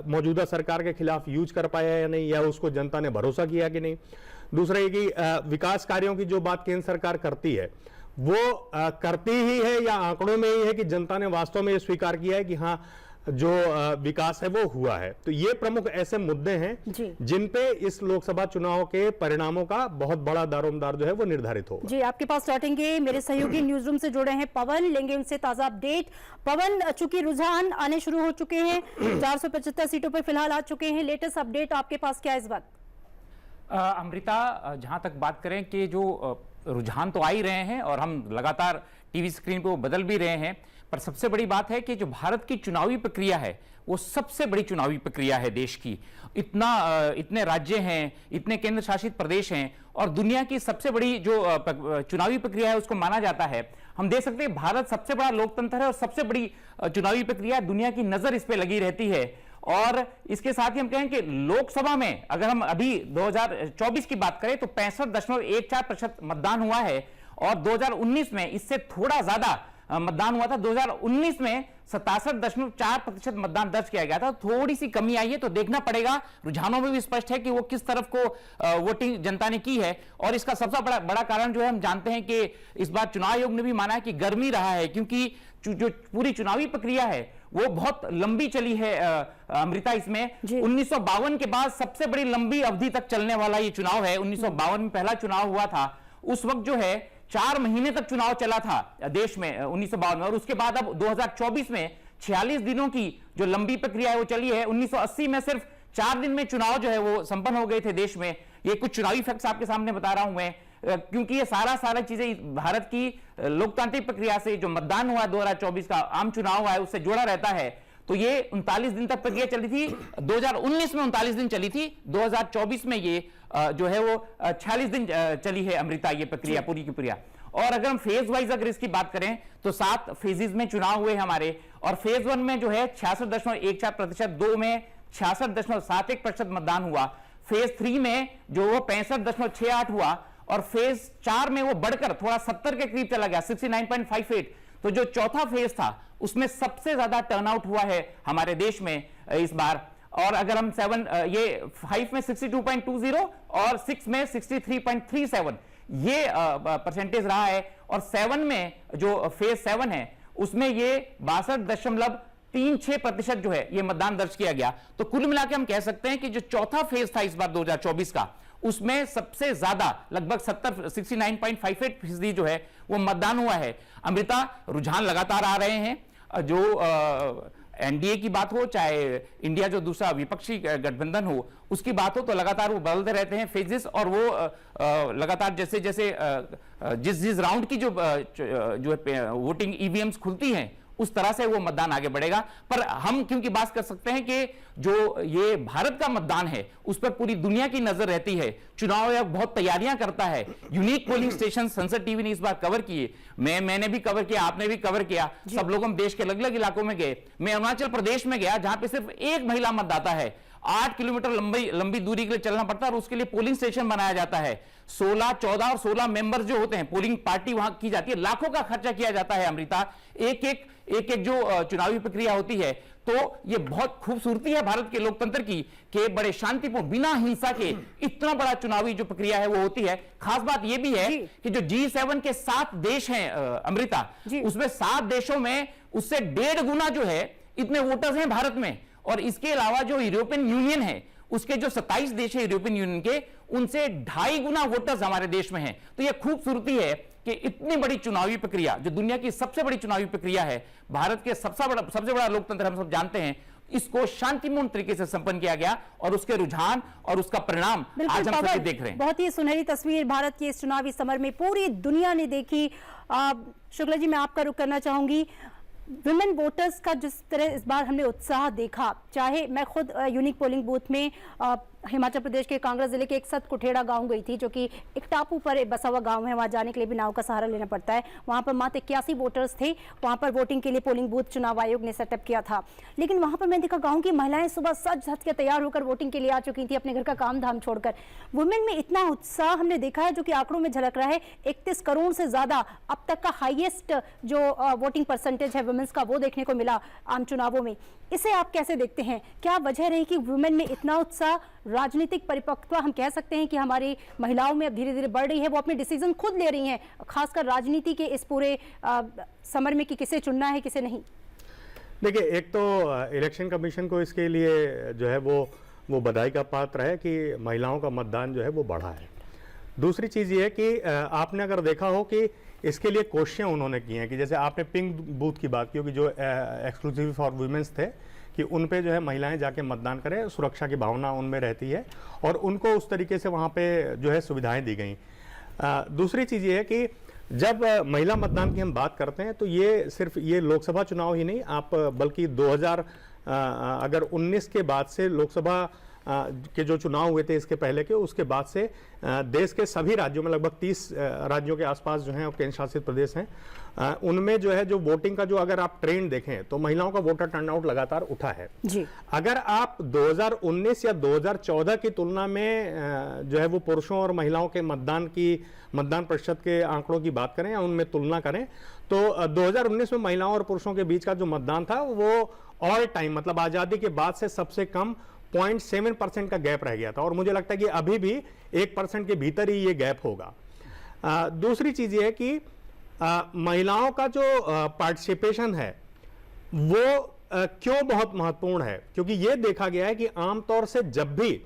मौजूदा सरकार के खिलाफ यूज कर पाया या नहीं, या उसको जनता ने भरोसा किया कि नहीं। दूसरा ये कि विकास कार्यों की जो बात केंद्र सरकार करती है वो करती ही है या आंकड़ों में ही है कि जनता ने वास्तव में ये स्वीकार किया है कि हाँ जो विकास है वो हुआ है। तो ये प्रमुख ऐसे मुद्दे हैं जिन पे इस लोकसभा चुनाव के परिणामों का बहुत बड़ा दारोमदार जो है वो निर्धारित होगा। जी, आपके पास लौटेंगे मेरे सहयोगी न्यूज रूम से जुड़े हैं पवन, लेंगे उनसे ताजा अपडेट। पवन, चूंकि रुझान आने शुरू हो चुके हैं, 475 सीटों पर फिलहाल आ चुके हैं, लेटेस्ट अपडेट आपके पास क्या है इस वक्त? अमृता, जहां तक बात करें कि जो रुझान तो आ ही रहे हैं और हम लगातार टीवी स्क्रीन पे वो बदल भी रहे हैं, पर सबसे बड़ी बात है कि जो भारत की चुनावी प्रक्रिया है वो सबसे बड़ी चुनावी प्रक्रिया है देश की। इतने राज्य हैं, इतने केंद्र शासित प्रदेश हैं, और दुनिया की सबसे बड़ी जो चुनावी प्रक्रिया है उसको माना जाता है। हम देख सकते हैं भारत सबसे बड़ा लोकतंत्र है और सबसे बड़ी चुनावी प्रक्रिया, दुनिया की नजर इस पे लगी रहती है। और इसके साथ ही हम कहें कि लोकसभा में अगर हम अभी 2024 की बात करें तो 65.14% मतदान हुआ है, और 2019 में इससे थोड़ा ज्यादा मतदान हुआ था। 2019 में 67.4% मतदान दर्ज किया गया था, थोड़ी सी कमी आई है। तो देखना पड़ेगा, रुझानों में भी स्पष्ट है कि वो किस तरफ को वोटिंग जनता ने की है। और इसका सबसे बड़ा कारण जो है, हम जानते हैं कि इस बार चुनाव आयोग ने भी माना है कि गर्मी रहा है, क्योंकि जो पूरी चुनावी प्रक्रिया है वो बहुत लंबी चली है। अमृता, इसमें 1952 के बाद सबसे बड़ी लंबी अवधि तक चलने वाला ये चुनाव है। 1952 में पहला चुनाव हुआ था, उस वक्त जो है 4 महीने तक चुनाव चला था देश में 1952 में, और उसके बाद अब 2024 में 46 दिनों की जो लंबी प्रक्रिया है वो चली है। 1980 में सिर्फ 4 दिन में चुनाव जो है वो संपन्न हो गए थे देश में। ये कुछ चुनावी फैक्ट्स आपके सामने बता रहा हूं मैं, क्योंकि ये सारा चीजें भारत की लोकतांत्रिक प्रक्रिया से, जो मतदान हुआ 2024 का आम चुनाव हुआ है, उससे जुड़ा रहता है। तो ये 39 दिन तक प्रक्रिया चली थी। 2019 में 39 दिन चली थी, 2024 में ये जो है वो 46 दिन चली है अमृता, ये प्रक्रिया पूरी की प्रक्रिया। और अगर हम फेज वाइज अगर इसकी बात करें तो 7 फेजेस में चुनाव हुए हमारे, और फेज 1 में जो है 66.14%, 2 में 66.71% मतदान हुआ, फेज 3 में जो वो 65.68 हुआ, और फेज 4 में वो बढ़कर थोड़ा 70 के करीब चला गया, 69.58। तो जो चौथा फेज था उसमें सबसे ज्यादा टर्नआउट हुआ है हमारे देश में इस बार। और अगर हम 5 में 62.20 और 6 में 63.37 ये परसेंटेज रहा है। और 7 में जो फेज 7 है उसमें ये 62.36% जो है ये मतदान दर्ज किया गया। तो कुल मिलाकर हम कह सकते हैं कि जो चौथा फेज था इस बार 2024 का, उसमें सबसे ज्यादा लगभग 69.58% जो है वो मतदान हुआ है। अमृता, रुझान लगातार आ रहे हैं, जो एनडीए की बात हो चाहे इंडिया जो दूसरा विपक्षी गठबंधन हो उसकी बात हो, तो लगातार वो बदलते रहते हैं फेजेस, और वो लगातार जैसे जैसे जिस राउंड की जो वोटिंग ईवीएम्स खुलती हैं उस तरह से वो मतदान आगे बढ़ेगा। पर हम क्योंकि बात कर सकते हैं कि जो ये भारत का मतदान है उस पर पूरी दुनिया की नजर रहती है, चुनाव आयोग बहुत तैयारियां करता है, यूनिक पोलिंग स्टेशन संसद टीवी ने इस बार कवर किए, मैंने भी कवर किया, आपने भी कवर किया, सब लोग हम देश के अलग अलग इलाकों में गए। मैं अरुणाचल प्रदेश में गया जहां पे सिर्फ एक महिला मतदाता है, 8 किलोमीटर लंबी दूरी के लिए चलना पड़ता है और उसके लिए पोलिंग स्टेशन बनाया जाता है। 16, 14 और 16 मेंबर्स जो होते हैं, पोलिंग पार्टी वहां की जाती है, लाखों का खर्चा किया जाता है अमृता, एक एक जो चुनावी प्रक्रिया होती है। तो ये बहुत खूबसूरती है भारत के लोकतंत्र की कि बड़े शांतिपूर्ण बिना हिंसा के इतना बड़ा चुनावी जो प्रक्रिया है वो होती है। खास बात ये भी है कि जो G7 के 7 देश हैं अमृता, उसमें 7 देशों में उससे 1.5 गुना जो है इतने वोटर्स हैं भारत में। और इसके अलावा जो यूरोपियन यूनियन है उसके जो 27 देश है यूरोपियन यूनियन के, उनसे 2.5 गुना वोटर्स हमारे देश में हैं। तो यह खूबसूरती है कि इतनी बड़ी चुनावी प्रक्रिया, जो दुनिया की सबसे बड़ी चुनावी प्रक्रिया है, भारत के सबसे बड़ा लोकतंत्र हम सब जानते हैं, इसको शांतिपूर्ण तरीके से संपन्न किया गया और उसके रुझान और उसका परिणाम आज हम सब देख रहे हैं। बहुत ही सुनहरी तस्वीर भारत के इस चुनावी समर में पूरी दुनिया ने देखी। शुक्ला जी, मैं आपका रुख करना चाहूंगी। विमेन वोटर्स का जिस तरह इस बार हमने उत्साह देखा, चाहे मैं खुद यूनिक पोलिंग बूथ में हिमाचल प्रदेश के कांगड़ा जिले के एक सत कुठेड़ा गांव गई थी, जो कि एक टापू पर बसा हुआ गांव है, वहां जाने के लिए भी नाव का सहारा लेना पड़ता है। वहां पर मात्र 81 वोटर्स थे, वहां पर वोटिंग के लिए पोलिंग बूथ चुनाव आयोग ने सेटअप किया था। लेकिन वहां पर मैंने देखा गांव की महिलाएं सुबह सज धज के तैयार होकर वोटिंग के लिए आ चुकी थी, अपने घर का काम धाम छोड़कर। वुमेन में इतना उत्साह हमने देखा है, जो कि आंकड़ों में झलक रहा है। 31 करोड़ से ज्यादा अब तक का हाईएस्ट जो वोटिंग परसेंटेज है वुमेन्स का, वो देखने को मिला आम चुनावों में। इसे आप कैसे देखते हैं? क्या वजह रही कि वुमेन में इतना उत्साह? राजनीतिक परिपक्वता हम कह सकते हैं कि हमारी महिलाओं में अब धीरे धीरे बढ़ रही है, वो अपने डिसीजन खुद ले रही हैं, खासकर राजनीति के इस पूरे समर में कि किसे चुनना है किसे नहीं। देखिए, एक तो इलेक्शन कमीशन को इसके लिए जो है वो बधाई का पात्र है कि महिलाओं का मतदान जो है वो बढ़ा है। दूसरी चीज़ ये है कि आपने अगर देखा हो कि इसके लिए कोशिशें उन्होंने की हैं कि जैसे आपने पिंक बूथ की बात की, कि जो एक्सक्लूसिव फॉर वुमेन्स थे, कि उन पे जो है महिलाएं जाके मतदान करें, सुरक्षा की भावना उनमें रहती है और उनको उस तरीके से वहाँ पे जो है सुविधाएं दी गई। दूसरी चीज़ ये है कि जब महिला मतदान की हम बात करते हैं तो ये सिर्फ ये लोकसभा चुनाव ही नहीं, आप बल्कि 2019 के बाद से लोकसभा के जो चुनाव हुए थे इसके पहले के, उसके बाद से देश के सभी राज्यों में लगभग 30 राज्यों के आसपास जो हैं और केंद्र शासित प्रदेश हैं, उनमें जो है जो वोटिंग का जो अगर आप ट्रेंड देखें तो महिलाओं का वोटर टर्नआउट लगातार उठा है जी। अगर आप 2019 या 2014 की तुलना में जो है वो पुरुषों और महिलाओं के मतदान प्रतिशत के आंकड़ों की बात करें या उनमें तुलना करें तो 2019 में महिलाओं और पुरुषों के बीच का जो मतदान था वो ऑल टाइम, मतलब आज़ादी के बाद से सबसे कम 0.7% का गैप रह गया था और मुझे लगता है कि अभी भी 1% के भीतर ही ये गैप होगा। दूसरी चीज़ ये है कि महिलाओं का जो पार्टिसिपेशन है वो क्यों बहुत महत्वपूर्ण है, क्योंकि ये देखा गया है कि आमतौर से जब भी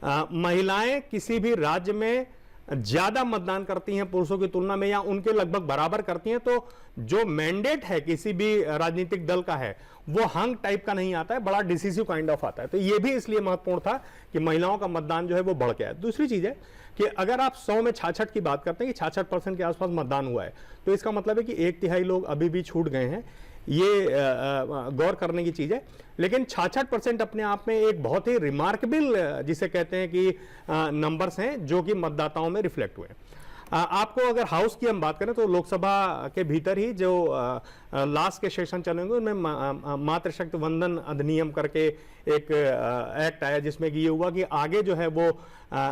महिलाएं किसी भी राज्य में ज्यादा मतदान करती हैं पुरुषों की तुलना में या उनके लगभग बराबर करती हैं, तो जो मैंडेट है किसी भी राजनीतिक दल का है वो हंग टाइप का नहीं आता है, बड़ा डिसिसिव काइंड ऑफ आता है। तो ये भी इसलिए महत्वपूर्ण था कि महिलाओं का मतदान जो है वो बढ़ गया है। दूसरी चीज है कि अगर आप 100 में 66 की बात करते हैं कि 66% के आसपास मतदान हुआ है, तो इसका मतलब है कि 1/3 लोग अभी भी छूट गए हैं। ये गौर करने की चीज है। लेकिन 66% अपने आप में एक बहुत ही रिमार्केबल जिसे कहते हैं कि नंबर्स हैं जो कि मतदाताओं में रिफ्लेक्ट हुए। आपको अगर हाउस की हम बात करें तो लोकसभा के भीतर ही जो लास्ट के सेशन चलेंगे उनमें मातृशक्ति वंदन अधिनियम करके एक एक्ट आया, जिसमें कि ये हुआ कि आगे जो है वो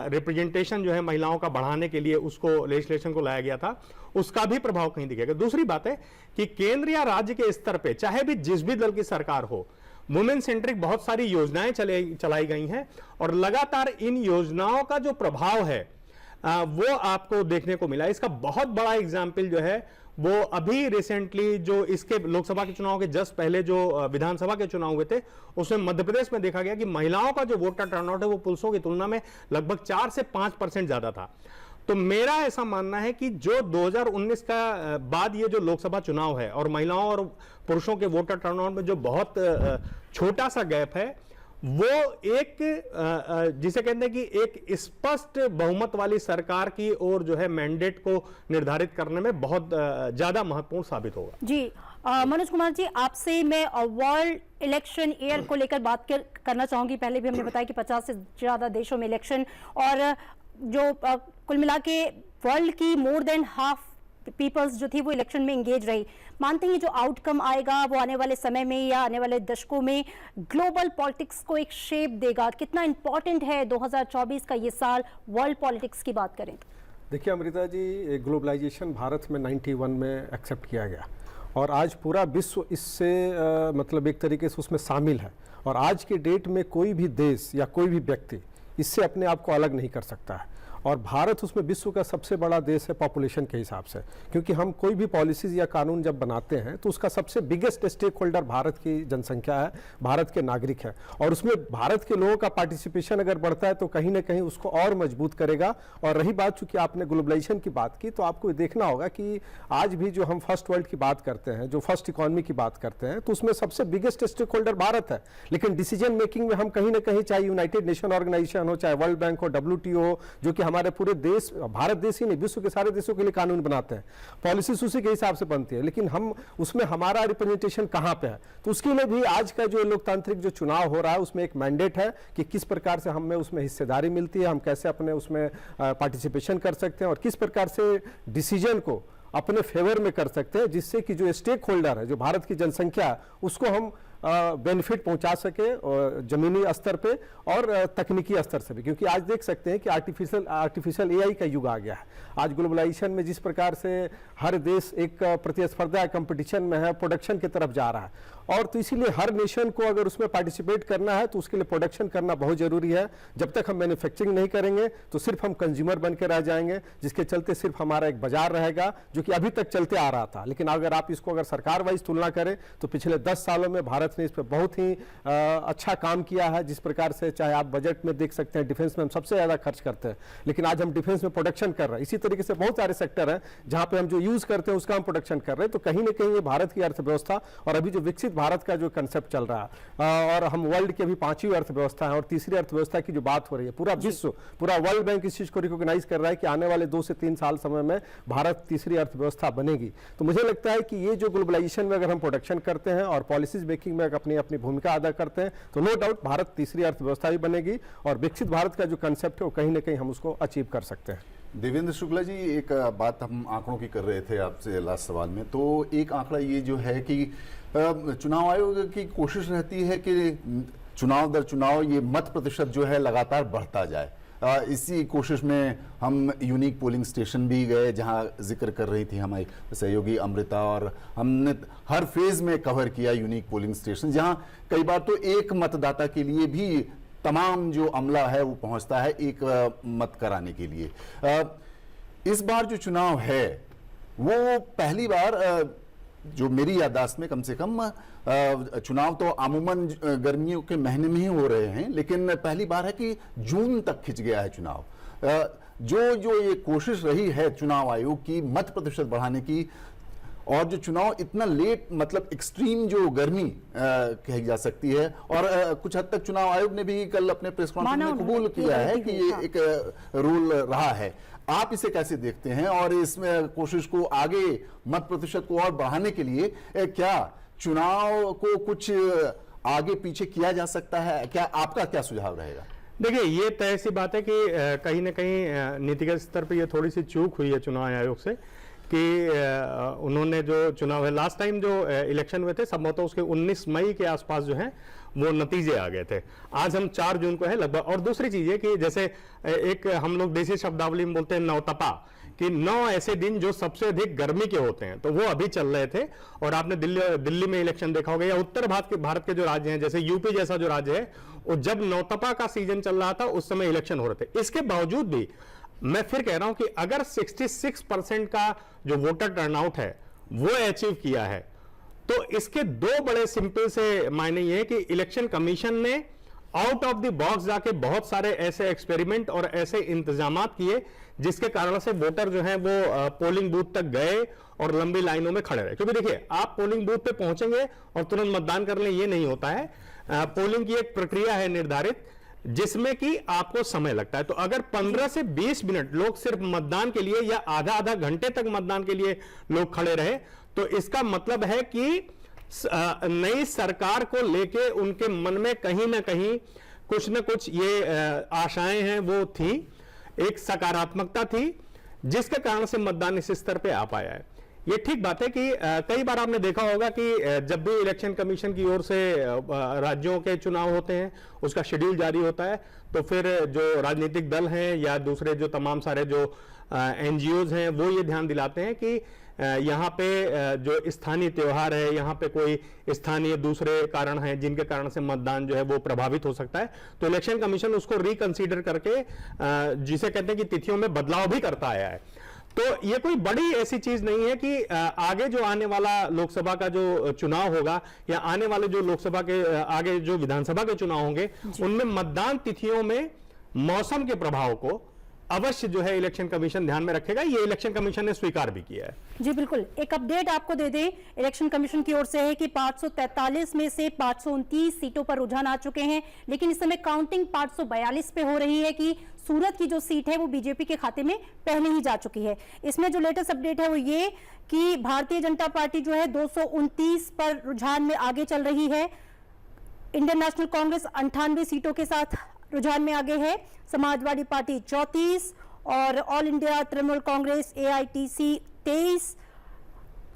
रिप्रेजेंटेशन जो है महिलाओं का बढ़ाने के लिए उसको लेजिस्लेशन को लाया गया था, उसका भी प्रभाव कहीं दिखेगा। दूसरी बात है कि केंद्र या राज्य के स्तर पे चाहे भी जिस भी दल की सरकार हो, वुमेन सेंट्रिक बहुत सारी योजनाएं चलाई गई हैं और लगातार इन योजनाओं का जो प्रभाव है वो आपको देखने को मिला। इसका बहुत बड़ा एग्जाम्पल जो है वो अभी रिसेंटली जो इसके लोकसभा के चुनाव के जस्ट पहले जो विधानसभा के चुनाव हुए थे, उसमें मध्य प्रदेश में देखा गया कि महिलाओं का जो वोटर टर्नआउट है वो पुरुषों की तुलना में लगभग 4 से 5% ज्यादा था। तो मेरा ऐसा मानना है कि जो 2019 का बाद ये जो लोकसभा चुनाव है और महिलाओं और पुरुषों के वोटर टर्नआउट में जो बहुत छोटा सा गैप है, वो एक जिसे कहते हैं कि एक स्पष्ट बहुमत वाली सरकार की ओर जो है मैंडेट को निर्धारित करने में बहुत ज्यादा महत्वपूर्ण साबित होगा। जी मनोज कुमार जी, आपसे मैं वर्ल्ड इलेक्शन ईयर को लेकर बात करना चाहूंगी। पहले भी हमने बताया कि 50 से ज्यादा देशों में इलेक्शन, और जो कुल मिला के वर्ल्ड की मोर देन हाफ पीपल्स जो थी वो इलेक्शन में एंगेज रही। मानते हैं जो आउटकम आएगा वो आने वाले समय में या आने वाले दशकों में ग्लोबल पॉलिटिक्स को एक शेप देगा? कितना इंपॉर्टेंट है 2024 का ये साल वर्ल्ड पॉलिटिक्स की बात करें? देखिए अमृता जी, ग्लोबलाइजेशन भारत में 91 में एक्सेप्ट किया गया और आज पूरा विश्व इससे मतलब एक तरीके से उसमें शामिल है, और आज के डेट में कोई भी देश या कोई भी व्यक्ति इससे अपने आप को अलग नहीं कर सकता है। और भारत उसमें विश्व का सबसे बड़ा देश है पॉपुलेशन के हिसाब से, क्योंकि हम कोई भी पॉलिसीज या कानून जब बनाते हैं तो उसका सबसे बिगेस्ट स्टेक होल्डर भारत की जनसंख्या है, भारत के नागरिक है, और उसमें भारत के लोगों का पार्टिसिपेशन अगर बढ़ता है तो कहीं ना कहीं उसको और मजबूत करेगा। और रही बात, चूंकि आपने ग्लोबलाइजेशन की बात की, तो आपको देखना होगा कि आज भी जो हम फर्स्ट वर्ल्ड की बात करते हैं, जो फर्स्ट इकोनॉमी की बात करते हैं, तो उसमें सबसे बिगेस्ट स्टेक होल्डर भारत है। लेकिन डिसीजन मेकिंग में हम कहीं ना कहीं, चाहे यूनाइटेड नेशन ऑर्गेनाइजेशन हो, चाहे वर्ल्ड बैंक हो, WTO हो, जो कि हमारे पूरे देश, भारत देश ही नहीं विश्व के सारे देशों के लिए कानून बनाते हैं, पॉलिसीज उसी के हिसाब से बनती है, लेकिन हम उसमें हमारा रिप्रेजेंटेशन कहां पे है? तो उसके लिए भी आज का जो लोकतांत्रिक जो चुनाव हो रहा है उसमें एक मैंडेट है कि किस प्रकार से हमें उसमें हिस्सेदारी मिलती है, हम कैसे अपने उसमें पार्टिसिपेशन कर सकते हैं और किस प्रकार से डिसीजन को अपने फेवर में कर सकते हैं, जिससे कि जो स्टेक होल्डर है, जो भारत की जनसंख्या, उसको हम बेनिफिट पहुंचा सके जमीनी स्तर पे और तकनीकी स्तर से भी। क्योंकि आज देख सकते हैं कि आर्टिफिशियल AI का युग आ गया है। आज ग्लोबलाइजेशन में जिस प्रकार से हर देश एक प्रतिस्पर्धा कंपटीशन में है, प्रोडक्शन की तरफ जा रहा है, और तो इसीलिए हर नेशन को अगर उसमें पार्टिसिपेट करना है तो उसके लिए प्रोडक्शन करना बहुत जरूरी है। जब तक हम मैन्युफैक्चरिंग नहीं करेंगे तो सिर्फ हम कंज्यूमर बन के रह जाएंगे, जिसके चलते सिर्फ हमारा एक बाजार रहेगा जो कि अभी तक चलते आ रहा था। लेकिन अगर आप इसको अगर सरकार वाइज तुलना करें तो पिछले 10 सालों में भारत ने इस पर बहुत ही अच्छा काम किया है। जिस प्रकार से, चाहे आप बजट में देख सकते हैं, डिफेंस में हम सबसे ज्यादा खर्च करते हैं, लेकिन आज हम डिफेंस में प्रोडक्शन कर रहे हैं। इसी तरीके से बहुत सारे सेक्टर हैं जहां पे हम जो यूज करते हैं उसका हम प्रोडक्शन कर रहे हैं। तो कहीं ना कहीं ये भारत की अर्थव्यवस्था और अभी जो विकसित भारत का जो कंसेप्ट चल रहा है, और हम वर्ल्ड की अभी 5वीं अर्थव्यवस्था है और तीसरी अर्थव्यवस्था की जो बात हो रही है, पूरा विश्व, पूरा वर्ल्ड बैंक इस चीज को रिकॉग्नाइज कर रहा है कि आने वाले 2 से 3 साल समय में भारत तीसरी अर्थव्यवस्था बनेगी। तो मुझे लगता है कि ये जो ग्लोबलाइजेशन में अगर हम प्रोडक्शन करते हैं और पॉलिसीज मेकिंग में अपनी अपनी भूमिका अदा करते हैं तो नो डाउट भारत तीसरी अर्थव्यवस्था भी बनेगी और विकसित भारत का जो कंसेप्ट है वो कहीं ना कहीं हम उसको अचीव कर सकते हैं। देवेंद्र शुक्ला जी, एक बात हम आंकड़ों की कर रहे थे आपसे लास्ट सवाल में, तो एक आंकड़ा ये जो है कि चुनाव आयोग की कोशिश रहती है कि चुनाव दर चुनाव ये मत प्रतिशत जो है लगातार बढ़ता जाए। इसी कोशिश में हम यूनिक पोलिंग स्टेशन भी गए, जहां जिक्र कर रही थी हमारी सहयोगी अमृता, और हमने हर फेज में कवर किया यूनिक पोलिंग स्टेशन, जहां कई बार तो एक मतदाता के लिए भी तमाम जो अमला है वो पहुंचता है एक मत कराने के लिए। इस बार जो चुनाव है वो पहली बार, जो मेरी याददाश्त में कम से कम, चुनाव तो अमूमन गर्मियों के महीने में ही हो रहे हैं, लेकिन पहली बार है कि जून तक खिंच गया है चुनाव। जो ये कोशिश रही है चुनाव आयोग की मत प्रतिशत बढ़ाने की, और जो चुनाव इतना लेट, मतलब एक्सट्रीम जो गर्मी कही जा सकती है, और कुछ हद तक चुनाव आयोग ने भी कल अपने प्रेस कॉन्फ्रेंस में कबूल किया है कि ये एक रूल रहा है। आप इसे कैसे देखते हैं, और इसमें कोशिश को आगे मत प्रतिशत को और बढ़ाने के लिए क्या चुनाव को कुछ आगे पीछे किया जा सकता है? क्या आपका क्या सुझाव रहेगा? देखिए, ये तय सी बात है कि कहीं ना कहीं नीतिगत स्तर पे ये थोड़ी सी चूक हुई है चुनाव आयोग से कि उन्होंने जो चुनाव है, लास्ट टाइम जो इलेक्शन हुए थे संभवतः उसके 19 मई के आसपास जो है वो नतीजे आ गए थे। आज हम 4 जून को है लगभग। और दूसरी चीज है कि जैसे एक हम लोग देसी शब्दावली में बोलते हैं नवतपा, कि 9 ऐसे दिन जो सबसे अधिक गर्मी के होते हैं, तो वो अभी चल रहे थे। और आपने दिल्ली में इलेक्शन देखा होगा, या उत्तर भारत के जो राज्य हैं जैसे यूपी जैसा जो राज्य है, वो जब नवतपा का सीजन चल रहा था उस समय इलेक्शन हो रहे थे। इसके बावजूद भी मैं फिर कह रहा हूं कि अगर 66% का जो वोटर टर्नआउट है वो अचीव किया है, तो इसके 2 बड़े सिंपल से मायने ये है कि इलेक्शन कमीशन ने आउट ऑफ द बॉक्स जाके बहुत सारे ऐसे एक्सपेरिमेंट और ऐसे इंतजामात किए जिसके कारण से वोटर जो है वो पोलिंग बूथ तक गए और लंबी लाइनों में खड़े रहे। क्योंकि देखिए, आप पोलिंग बूथ पे पहुंचेंगे और तुरंत मतदान कर लें, ये नहीं होता है। पोलिंग की एक प्रक्रिया है निर्धारित, जिसमें कि आपको समय लगता है। तो अगर 15 से 20 मिनट लोग सिर्फ मतदान के लिए या आधा घंटे तक मतदान के लिए लोग खड़े रहे, तो इसका मतलब है कि नई सरकार को लेके उनके मन में कहीं ना कहीं कुछ ना कुछ ये आशाएं हैं वो थी, एक सकारात्मकता थी, जिसके कारण से मतदान इस स्तर पे आ पाया है। ये ठीक बात है कि कई बार आपने देखा होगा कि जब भी इलेक्शन कमीशन की ओर से राज्यों के चुनाव होते हैं, उसका शेड्यूल जारी होता है, तो फिर जो राजनीतिक दल हैं या दूसरे जो तमाम सारे जो एनजीओज हैं वो ये ध्यान दिलाते हैं कि यहाँ पे जो स्थानीय त्योहार है, यहाँ पे कोई स्थानीय दूसरे कारण हैं जिनके कारण से मतदान जो है वो प्रभावित हो सकता है। तो इलेक्शन कमीशन उसको रिकंसीडर करके जिसे कहते हैं कि तिथियों में बदलाव भी करता आया है। तो ये कोई बड़ी ऐसी चीज नहीं है कि आगे जो आने वाला लोकसभा का जो चुनाव होगा या आने वाले जो लोकसभा के आगे जो विधानसभा के चुनाव होंगे, उनमें मतदान तिथियों में मौसम के प्रभाव को अवश्य जो है इलेक्शन कमीशन ध्यान में रखेगा। ये इलेक्शन कमीशन ने स्वीकार भी किया है। जी बिल्कुल। एक अपडेट आपको दे दें, इलेक्शन कमीशन की ओर से है कि 543 में से 529 सीटों पर रुझान आ चुके हैं, लेकिन इस समय काउंटिंग 542 पे हो रही है कि सूरत की जो सीट है वो बीजेपी के खाते में पहले ही जा चुकी है। इसमें जो लेटेस्ट अपडेट है वो ये कि भारतीय जनता पार्टी जो है 229 पर रुझान में आगे चल रही है। इंडियन नेशनल कांग्रेस 98 सीटों के साथ रुझान में आगे है, समाजवादी पार्टी 34 और all India Trinamool Congress AITC 23,